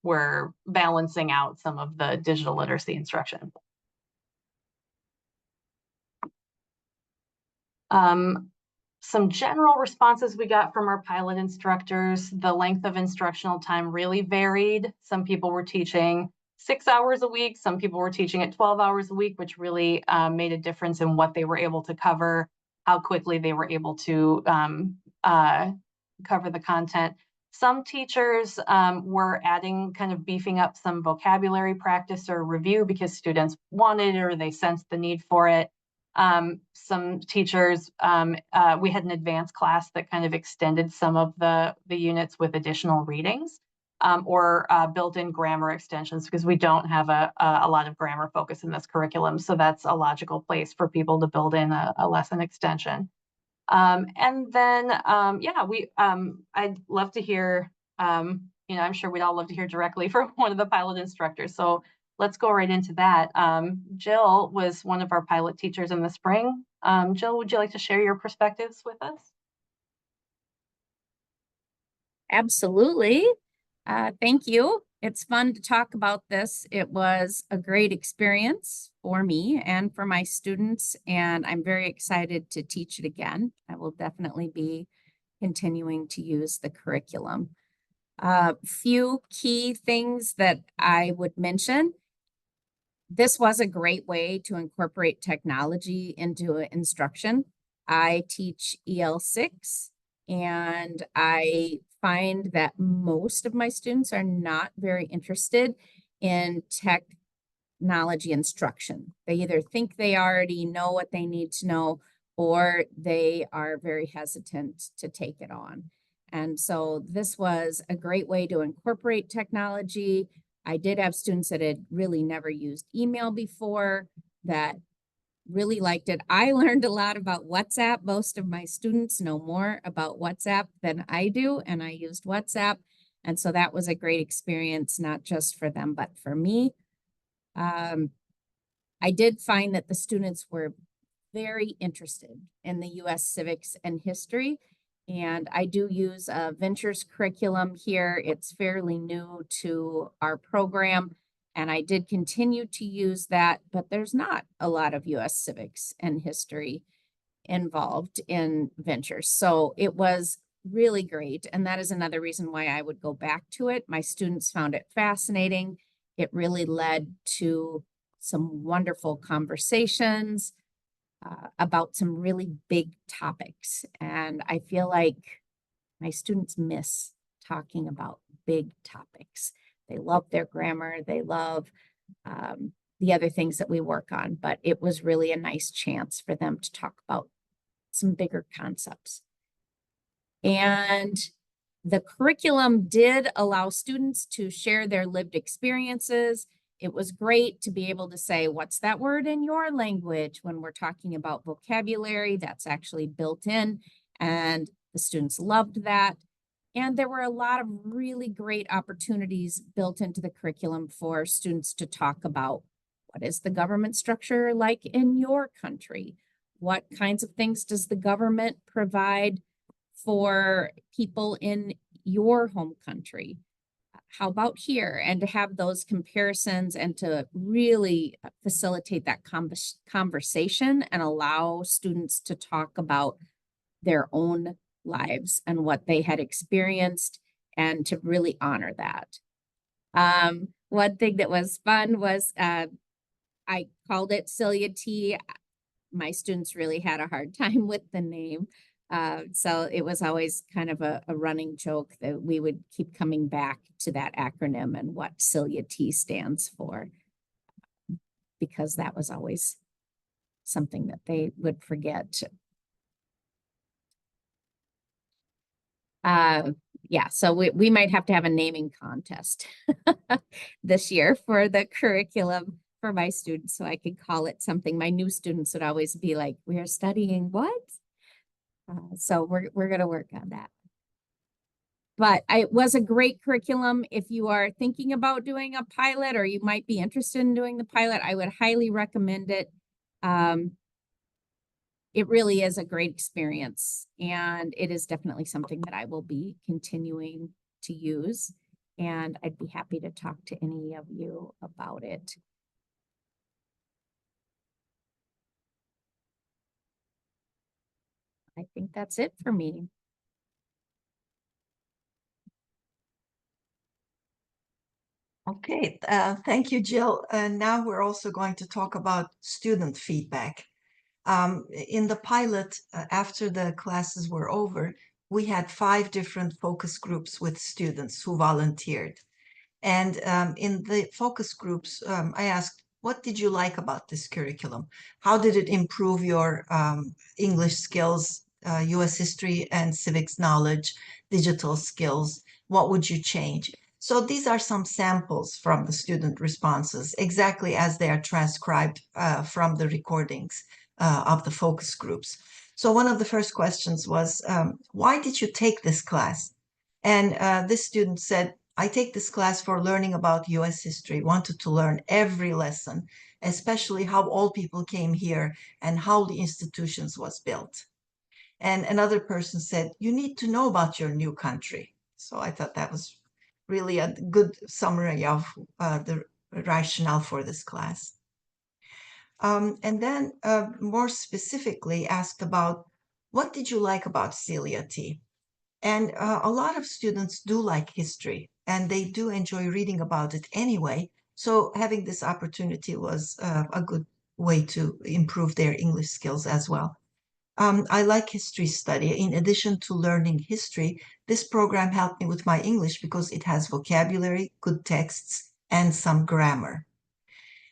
we're balancing out some of the digital literacy instruction. Some general responses we got from our pilot instructors: the length of instructional time really varied. Some people were teaching 6 hours a week. Some people were teaching at 12 hours a week, which really made a difference in what they were able to cover, how quickly they were able to cover the content. Some teachers were adding, kind of beefing up some vocabulary practice or review because students wanted it or they sensed the need for it. Some teachers, we had an advanced class that kind of extended some of the units with additional readings, or built-in grammar extensions, because we don't have a lot of grammar focus in this curriculum. So that's a logical place for people to build in a lesson extension. And then, I'd love to hear, I'm sure we'd all love to hear directly from one of the pilot instructors. So let's go right into that. Jill was one of our pilot teachers in the spring. Jill, would you like to share your perspectives with us? Absolutely. Thank you. It's fun to talk about this. It was a great experience for me and for my students, and I'm very excited to teach it again. I will definitely be continuing to use the curriculum. Few key things that I would mention. This was a great way to incorporate technology into instruction. I teach EL6, and I find that most of my students are not very interested in technology instruction. They either think they already know what they need to know, or they are very hesitant to take it on. And so this was a great way to incorporate technology. I did have students that had really never used email before that really liked it. I learned a lot about WhatsApp. Most of my students know more about WhatsApp than I do, and I used WhatsApp. And so that was a great experience, not just for them, but for me. I did find that the students were very interested in the U.S. civics and history. And I do use a ventures curriculum here. It's fairly new to our program. And I did continue to use that, but there's not a lot of U.S. civics and history involved in ventures. So it was really great. And that is another reason why I would go back to it. My students found it fascinating. It really led to some wonderful conversations about some really big topics. And I feel like my students miss talking about big topics. They love their grammar. They love the other things that we work on, but it was really a nice chance for them to talk about some bigger concepts. And the curriculum did allow students to share their lived experiences. It was great to be able to say, what's that word in your language when we're talking about vocabulary? That's actually built in, and the students loved that. And there were a lot of really great opportunities built into the curriculum for students to talk about what is the government structure like in your country? What kinds of things does the government provide for people in your home country? How about here? And to have those comparisons and to really facilitate that conversation and allow students to talk about their own lives and what they had experienced and to really honor that. One thing that was fun was I called it CILIA-T. My students really had a hard time with the name. So it was always kind of a running joke that we would keep coming back to that acronym and what CILIA-T stands for, because that was always something that they would forget. Yeah, so we might have to have a naming contest this year for the curriculum for my students, so I could call it something. My new students would always be like, "We're studying what?" So we're going to work on that. But it was a great curriculum. If you are thinking about doing a pilot or you might be interested in doing the pilot, I would highly recommend it. It really is a great experience, and it is definitely something that I will be continuing to use, and I'd be happy to talk to any of you about it. I think that's it for me. Okay, thank you, Jill. Now we're also going to talk about student feedback. In the pilot, after the classes were over, we had 5 different focus groups with students who volunteered. And in the focus groups, I asked, what did you like about this curriculum? How did it improve your English skills, US history and civics knowledge, digital skills? What would you change? So these are some samples from the student responses, exactly as they are transcribed from the recordings of the focus groups. So one of the first questions was, why did you take this class? And this student said, I take this class for learning about US history, wanted to learn every lesson, especially how all people came here and how the institutions was built. And another person said, you need to know about your new country. So I thought that was really a good summary of the rationale for this class. And then more specifically asked about, what did you like about CILIA-T? And a lot of students do like history, and they do enjoy reading about it anyway. So having this opportunity was a good way to improve their English skills as well. I like history study. In addition to learning history, this program helped me with my English because it has vocabulary, good texts, and some grammar.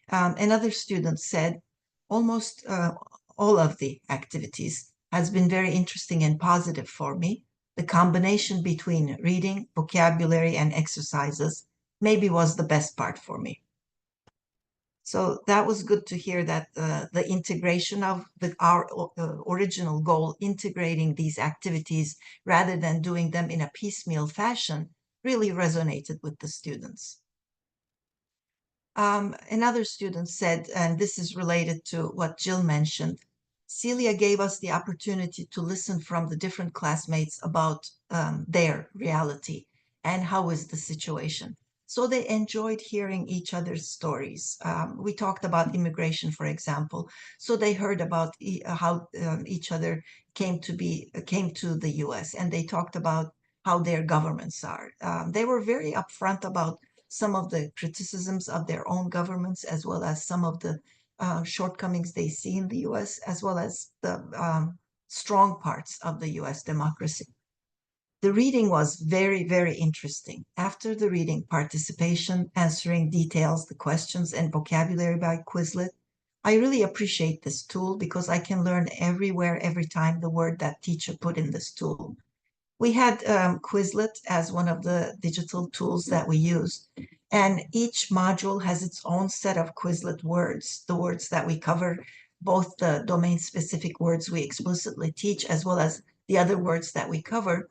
Another student said almost all of the activities has been very interesting and positive for me. The combination between reading, vocabulary, and exercises maybe was the best part for me. So that was good to hear that the integration of our original goal, integrating these activities rather than doing them in a piecemeal fashion, really resonated with the students. Another student said, and this is related to what Jill mentioned, Celia gave us the opportunity to listen from the different classmates about their reality and how is the situation. So they enjoyed hearing each other's stories. We talked about immigration, for example. So they heard about how each other came to the U.S. and they talked about how their governments are. They were very upfront about some of the criticisms of their own governments, as well as some of the shortcomings they see in the US, as well as the strong parts of the US democracy. The reading was very, very interesting. After the reading, participation, answering details, the questions, and vocabulary by Quizlet. I really appreciate this tool because I can learn everywhere, every time the word that teacher put in this tool. We had Quizlet as one of the digital tools that we used. And each module has its own set of Quizlet words, the words that we cover, both the domain-specific words we explicitly teach, as well as the other words that we cover.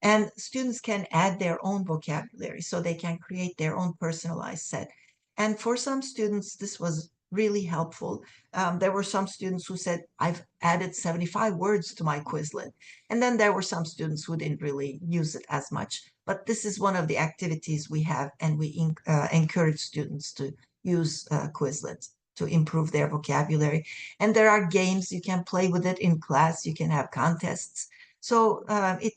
And students can add their own vocabulary, so they can create their own personalized set. And for some students, this was really helpful. There were some students who said, I've added 75 words to my Quizlet. And then there were some students who didn't really use it as much. But this is one of the activities we have, and we encourage students to use Quizlet to improve their vocabulary. And there are games, you can play with it in class, you can have contests. So it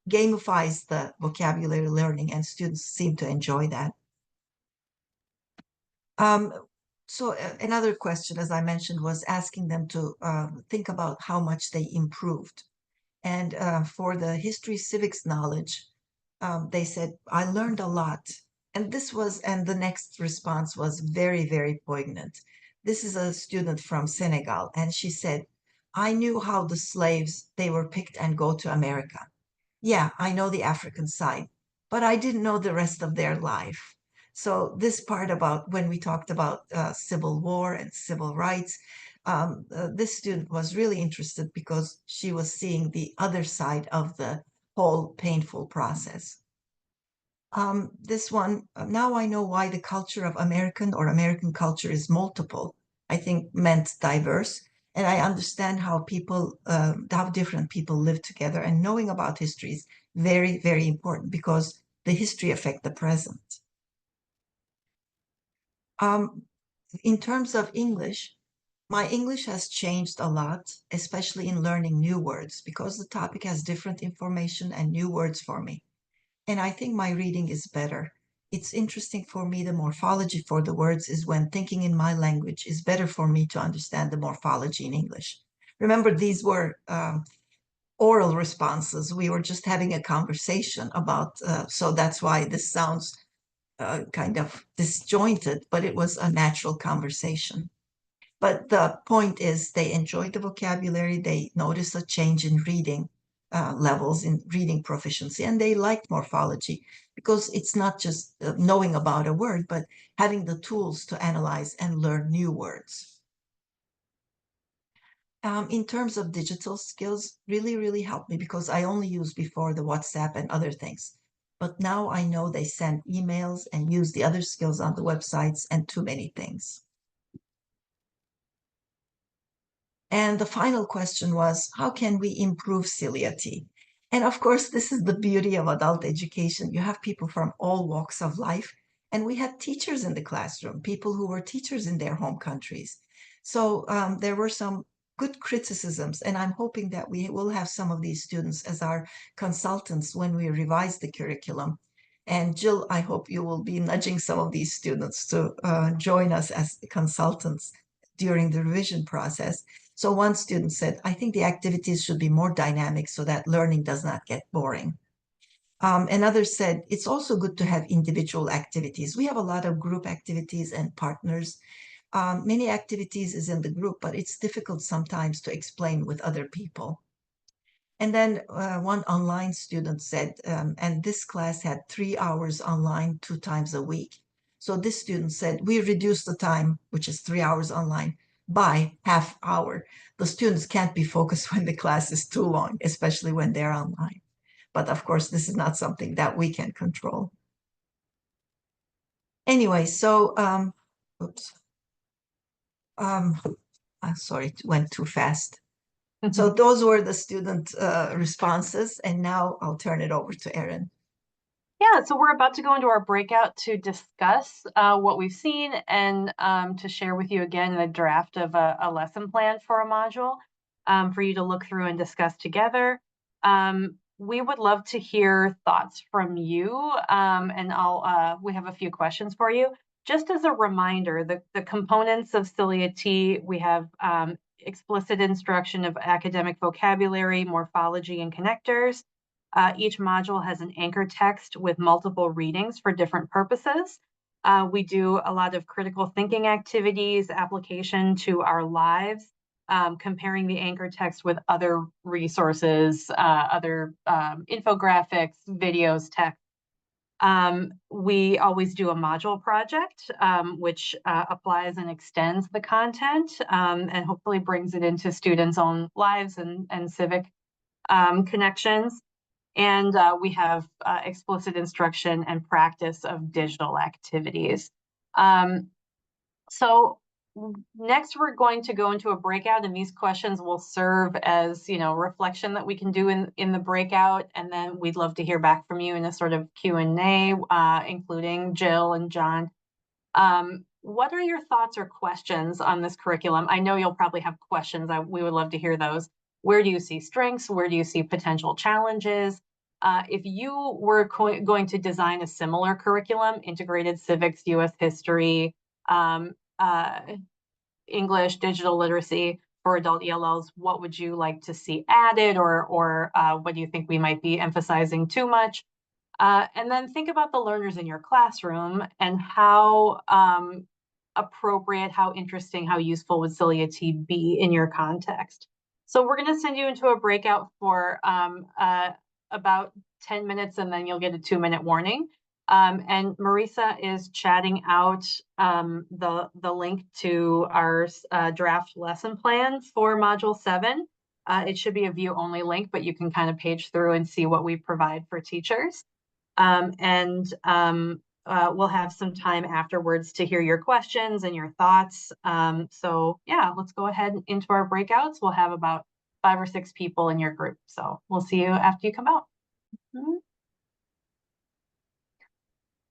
gamifies the vocabulary learning, and students seem to enjoy that. So another question, as I mentioned, was asking them to think about how much they improved. And for the history civics knowledge, they said, I learned a lot. And the next response was very, very poignant. This is a student from Senegal, and she said, I knew how the slaves, they were picked and go to America. Yeah, I know the African side, but I didn't know the rest of their life. So this part about when we talked about civil war and civil rights, this student was really interested because she was seeing the other side of the whole painful process. This one, now I know why the culture of American or American culture is multiple, I think meant diverse. And I understand how how different people live together. And knowing about history is very, very important because the history affects the present. In terms of English, my English has changed a lot, especially in learning new words, because the topic has different information and new words for me. And I think my reading is better. It's interesting for me, the morphology for the words is when thinking in my language is better for me to understand the morphology in English. Remember, these were oral responses. We were just having a conversation about, so that's why this sounds kind of disjointed, but it was a natural conversation. But the point is, they enjoyed the vocabulary, they noticed a change in reading levels, in reading proficiency, and they liked morphology because it's not just knowing about a word, but having the tools to analyze and learn new words. In terms of digital skills, really, really helped me because I only used before the WhatsApp and other things. But now I know they send emails and use the other skills on the websites and too many things. And the final question was, how can we improve CILIA-T? And of course, this is the beauty of adult education. You have people from all walks of life. And we had teachers in the classroom, people who were teachers in their home countries. So there were some good criticisms, and I'm hoping that we will have some of these students as our consultants when we revise the curriculum. And Jill, I hope you will be nudging some of these students to join us as consultants during the revision process. So one student said, I think the activities should be more dynamic so that learning does not get boring. Another said, it's also good to have individual activities. We have a lot of group activities and partners. Many activities is in the group, but it's difficult sometimes to explain with other people. And then one online student said, and this class had 3 hours online 2 times a week. So this student said, we reduced the time, which is 3 hours online, by half hour. The students can't be focused when the class is too long, especially when they're online. But of course, this is not something that we can control. Anyway, so, oops. Sorry, it went too fast. So those were the student responses, and now I'll turn it over to Erin. Yeah, so we're about to go into our breakout to discuss what we've seen and to share with you again the draft of a lesson plan for a module for you to look through and discuss together. We would love to hear thoughts from you, and we have a few questions for you. Just as a reminder, the components of CILIA-T, we have explicit instruction of academic vocabulary, morphology, and connectors. Each module has an anchor text with multiple readings for different purposes. We do a lot of critical thinking activities, application to our lives, comparing the anchor text with other resources, other infographics, videos, text. We always do a module project, which applies and extends the content and hopefully brings it into students' own lives and civic connections. And we have explicit instruction and practice of digital activities. So next we're going to go into a breakout, and these questions will serve as, reflection that we can do in the breakout. And then we'd love to hear back from you in a sort of Q&A, including Jill and John. What are your thoughts or questions on this curriculum? I know you'll probably have questions. We would love to hear those. Where do you see strengths? Where do you see potential challenges? If you were going to design a similar curriculum, integrated civics, US history, English, digital literacy for adult ELLs, what would you like to see added, or what do you think we might be emphasizing too much? And then think about the learners in your classroom and how appropriate, how interesting, how useful would CILIA-T be in your context. So we're going to send you into a breakout for about 10 minutes, and then you'll get a 2-minute warning. And Marisa is chatting out the link to our draft lesson plan for Module 7. It should be a view-only link, but you can kind of page through and see what we provide for teachers. We'll have some time afterwards to hear your questions and your thoughts. So yeah, let's go ahead into our breakouts. We'll have about 5 or 6 people in your group. So we'll see you after you come out.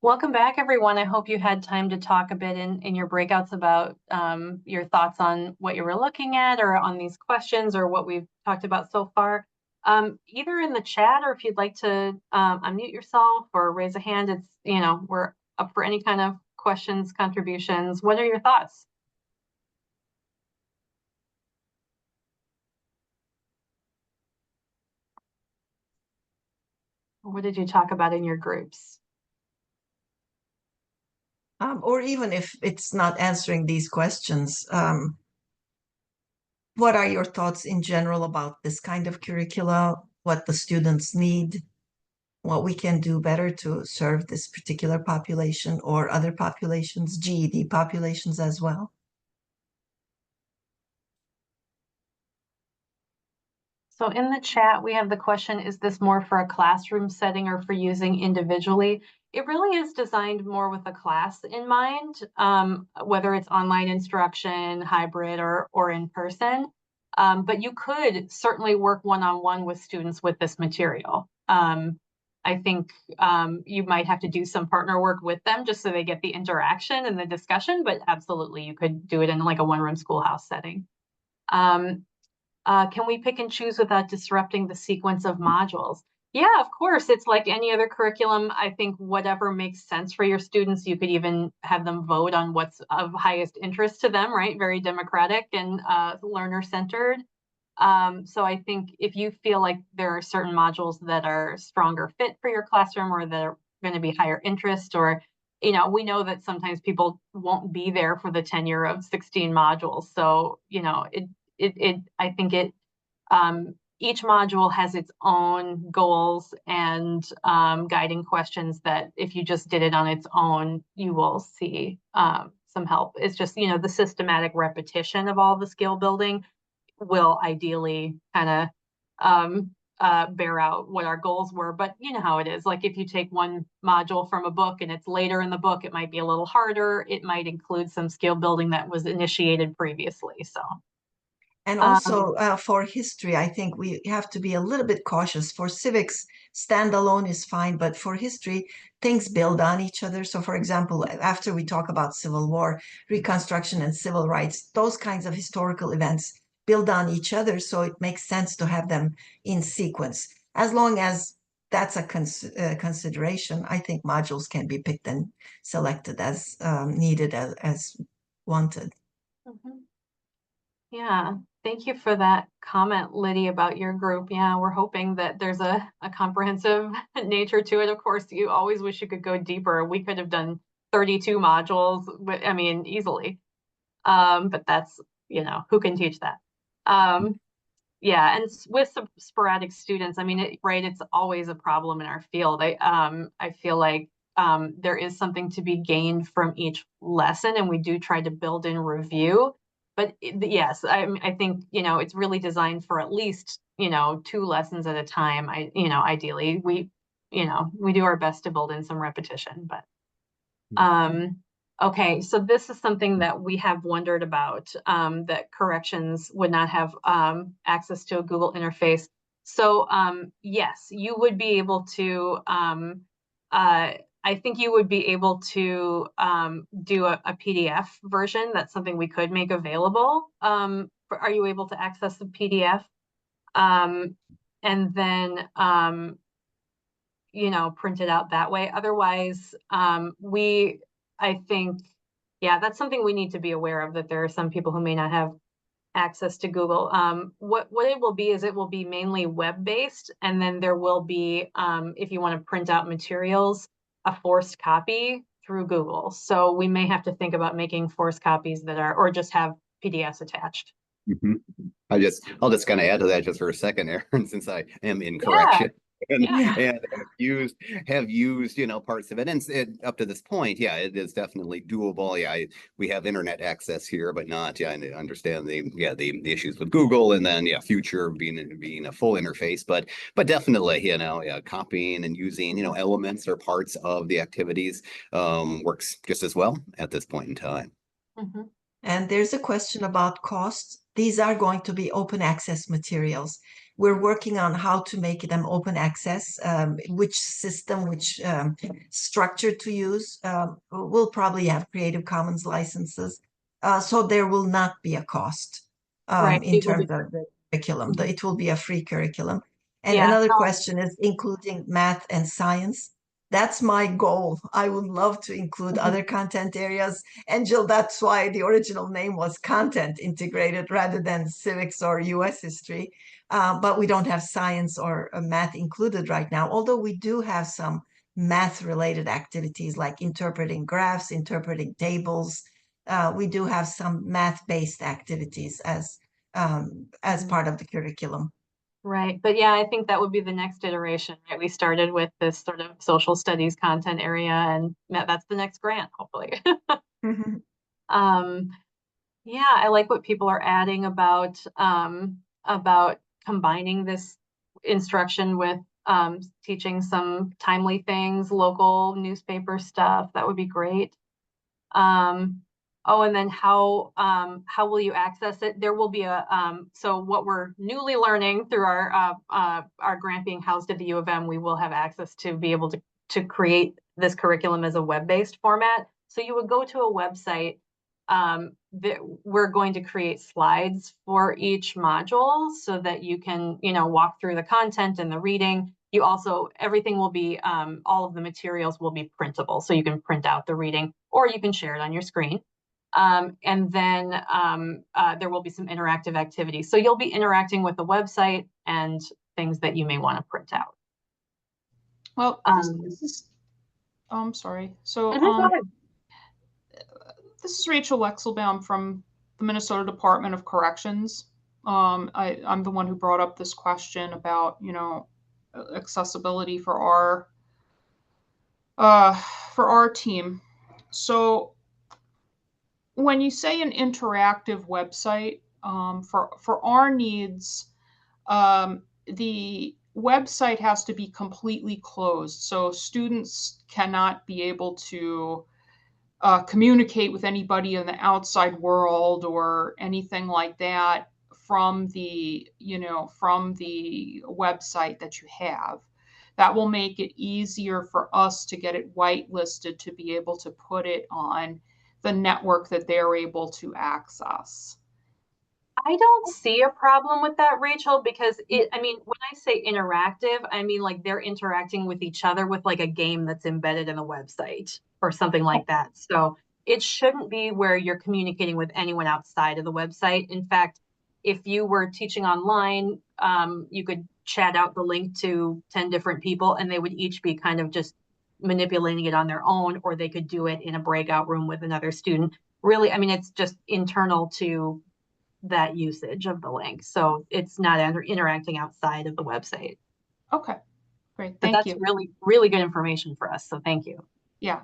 Welcome back, everyone. I hope you had time to talk a bit in your breakouts about your thoughts on what you were looking at, or on these questions, or what we've talked about so far. Either in the chat, or if you'd like to unmute yourself or raise a hand, it's, we're up for any kind of questions, contributions. What are your thoughts? What did you talk about in your groups? Or even if it's not answering these questions, what are your thoughts in general about this kind of curricula, what the students need, what we can do better to serve this particular population or other populations, GED populations as well? So in the chat, we have the question, is this more for a classroom setting or for using individually? It really is designed more with a class in mind, whether it's online instruction, hybrid, or in person. But you could certainly work one-on-one with students with this material. I think you might have to do some partner work with them just so they get the interaction and the discussion, but absolutely you could do it in like a one-room schoolhouse setting. Can we pick and choose without disrupting the sequence of modules? Yeah, of course. It's like any other curriculum. I think whatever makes sense for your students, you could even have them vote on what's of highest interest to them, right? Very democratic and learner-centered. So I think if you feel like there are certain modules that are stronger fit for your classroom, or that are going to be higher interest, or, we know that sometimes people won't be there for the tenure of 16 modules. So, I think it each module has its own goals and guiding questions that if you just did it on its own, you will see some help. It's just, the systematic repetition of all the skill building will ideally kind of bear out what our goals were. But you know how it is. Like if you take one module from a book and it's later in the book, it might be a little harder. It might include some skill building that was initiated previously. So. And also for history, I think we have to be a little bit cautious. For civics, standalone is fine, but for history, things build on each other. So, for example, after we talk about Civil War, Reconstruction, and civil rights, those kinds of historical events build on each other. So it makes sense to have them in sequence. As long as that's a consideration, I think modules can be picked and selected as needed, as wanted. Mm-hmm. Yeah, thank you for that comment, Liddy, about your group. Yeah, we're hoping that there's a comprehensive nature to it. Of course, you always wish you could go deeper. We could have done 32 modules, I mean, easily. But that's, who can teach that? Yeah, and with some sporadic students, I mean, right, it's always a problem in our field. I feel like there is something to be gained from each lesson, and we do try to build in review. But yes, I think, it's really designed for at least, 2 lessons at a time. Ideally, we do our best to build in some repetition, but okay, so this is something that we have wondered about, that corrections would not have access to a Google interface. So yes, you would be able to, I think you would be able to do a PDF version. That's something we could make available. Are you able to access the PDF? And then, print it out that way. Otherwise, I think, yeah, that's something we need to be aware of, that there are some people who may not have access to Google. What it will be is it will be mainly web-based, and then there will be, if you want to print out materials, a forced copy through Google. So we may have to think about making forced copies that are, or just have PDFs attached. Mm-hmm. I'll just kind of add to that just for a second, Aaron, since I am in Yeah. correction. And Yeah. have used parts of it, and up to this point, yeah, it is definitely doable. Yeah, we have internet access here, but not. Yeah, I understand the issues with Google, and then future being a full interface, but definitely copying and using elements or parts of the activities works just as well at this point in time. Mm-hmm. And there's a question about costs. These are going to be open access materials. We're working on how to make them open access, which system, which structure to use. We'll probably have Creative Commons licenses. So there will not be a cost Right. in terms of the curriculum. It will be a free curriculum. And Yeah. another question is including math and science. That's my goal. I would love to include other content areas. And Jill, that's why the original name was content integrated rather than civics or US history. But we don't have science or math included right now, although we do have some math related activities like interpreting graphs, interpreting tables. We do have some math based activities as part of the curriculum. Right. But yeah, I think that would be the next iteration, right? We started with this sort of social studies content area, and that's the next grant, hopefully. Yeah, I like what people are adding about combining this instruction with teaching some timely things, local newspaper stuff. That would be great. Oh, and then how will you access it? There will be a so what we're newly learning through our grant being housed at the U of M, we will have access to be able to create this curriculum as a web-based format. So you would go to a website that we're going to create slides for each module so that you can walk through the content and the reading. You also, everything will be all of the materials will be printable, so you can print out the reading or you can share it on your screen. And then there will be some interactive activities. So you'll be interacting with the website and things that you may want to print out. Well, this is, oh, I'm sorry. So this is Rachel Wexelbaum from the Minnesota Department of Corrections. I'm the one who brought up this question about, accessibility for our team. So when you say an interactive website, for our needs, the website has to be completely closed. So students cannot be able to communicate with anybody in the outside world or anything like that from the website that you have. That will make it easier for us to get it whitelisted to be able to put it on the network that they're able to access. I don't see a problem with that, Rachel, because I mean, when I say interactive, I mean like they're interacting with each other with like a game that's embedded in the website or something like that. So it shouldn't be where you're communicating with anyone outside of the website. In fact, if you were teaching online, you could chat out the link to 10 different people and they would each be kind of just manipulating it on their own, or they could do it in a breakout room with another student. Really, I mean, it's just internal to that usage of the link. So it's not interacting outside of the website. Okay, great. But Thank that's you. really, really good information for us. So thank you. Yeah.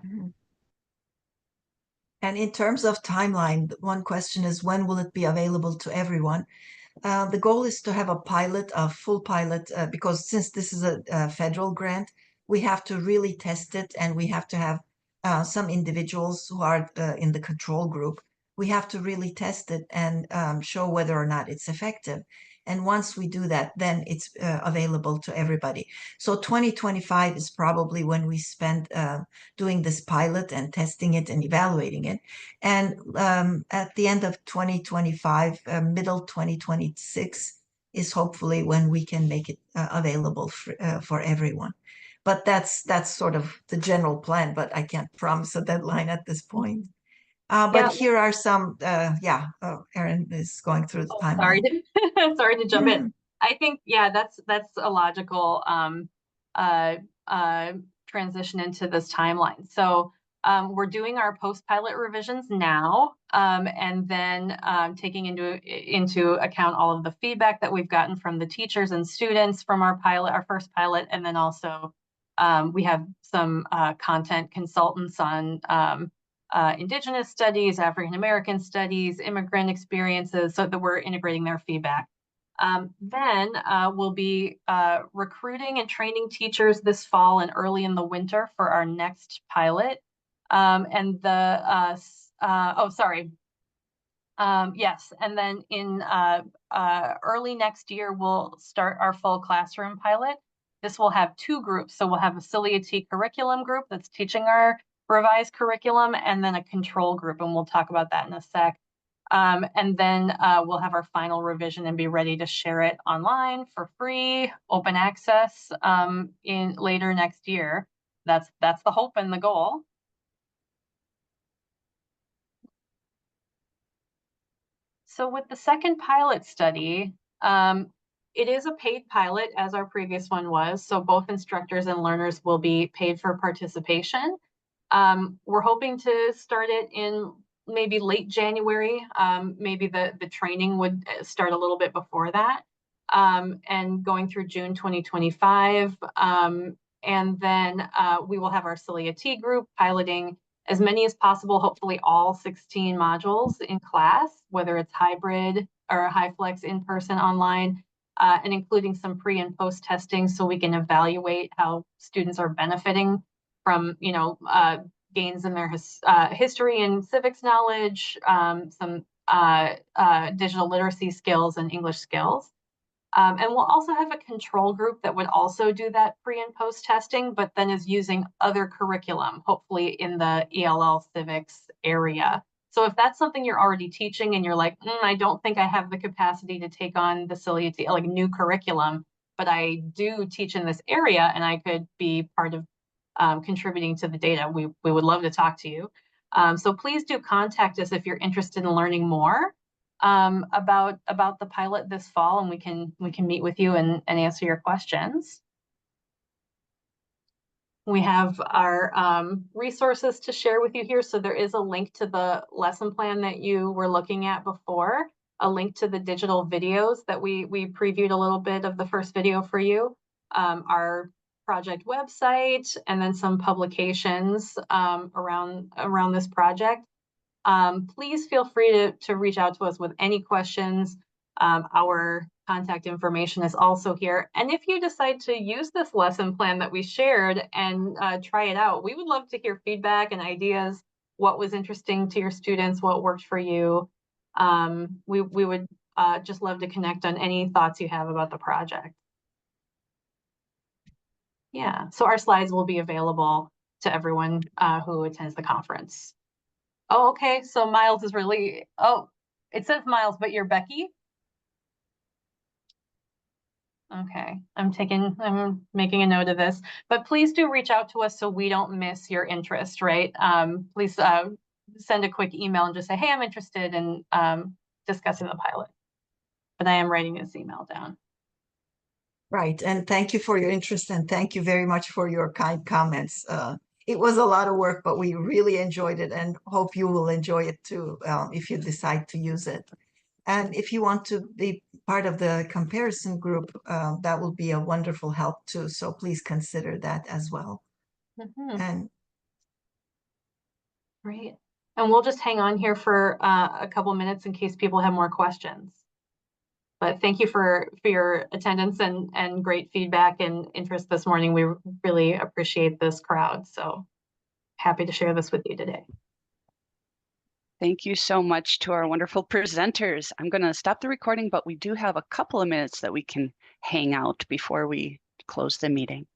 And in terms of timeline, one question is, when will it be available to everyone? The goal is to have a pilot, a full pilot, because since this is a federal grant, we have to really test it, and we have to have some individuals who are in the control group. We have to really test it and show whether or not it's effective. And once we do that, then it's available to everybody. So 2025 is probably when we spend doing this pilot and testing it and evaluating it. And at the end of 2025, middle 2026 is hopefully when we can make it available for everyone. But that's sort of the general plan, but I can't promise a deadline at this point. But here are some, Erin is going through the timeline. Sorry to jump in. I think, yeah, that's a logical transition into this timeline. So we're doing our post-pilot revisions now, and then taking into account all of the feedback that we've gotten from the teachers and students from our first pilot, and then also we have some content consultants on Indigenous studies, African American studies, immigrant experiences, so that we're integrating their feedback. Then we'll be recruiting and training teachers this fall and early in the winter for our next pilot. Yes, and then in early next year, we'll start our full classroom pilot. This will have two groups. So we'll have a CILIA-T curriculum group that's teaching our revised curriculum, and then a control group, and we'll talk about that in a sec. And then we'll have our final revision and be ready to share it online for free, open access in later next year. That's the hope and the goal. So with the second pilot study, it is a paid pilot, as our previous one was. So both instructors and learners will be paid for participation. We're hoping to start it in maybe late January. Maybe the training would start a little bit before that, and going through June 2025. And then we will have our CILIA-T group piloting as many as possible, hopefully all 16 modules in class, whether it's hybrid or HyFlex in-person, online, and including some pre and post testing so we can evaluate how students are benefiting from, gains in their history and civics knowledge, some digital literacy skills and English skills. And we'll also have a control group that would also do that pre and post testing, but then is using other curriculum, hopefully in the ELL civics area. So if that's something you're already teaching and you're like, I don't think I have the capacity to take on the CILIA-T, like new curriculum, but I do teach in this area and I could be part of contributing to the data, we would love to talk to you. So please do contact us if you're interested in learning more about the pilot this fall, and we can meet with you and answer your questions. We have our resources to share with you here. So there is a link to the lesson plan that you were looking at before. a link to the digital videos that we previewed a little bit of the first video for you, our project website, and then some publications around this project. Please feel free to reach out to us with any questions. Our contact information is also here. And if you decide to use this lesson plan that we shared and try it out, we would love to hear feedback and ideas. What was interesting to your students, what worked for you. We would just love to connect on any thoughts you have about the project. Yeah, so our slides will be available to everyone who attends the conference. Oh, okay, so Miles is really, oh, it says Miles, but you're Becky? Okay, I'm making a note of this, but please do reach out to us so we don't miss your interest, right? Please send a quick email and just say, hey, I'm interested in discussing the pilot. But I am writing this email down. Right, and thank you for your interest, and thank you very much for your kind comments. It was a lot of work, but we really enjoyed it and hope you will enjoy it too if you decide to use it. And if you want to be part of the comparison group, that will be a wonderful help too. So please consider that as well. And great. And we'll just hang on here for a couple minutes in case people have more questions. But thank you for your attendance and great feedback and interest this morning. We really appreciate this crowd. So happy to share this with you today. Thank you so much to our wonderful presenters. I'm going to stop the recording, but we do have a couple of minutes that we can hang out before we close the meeting.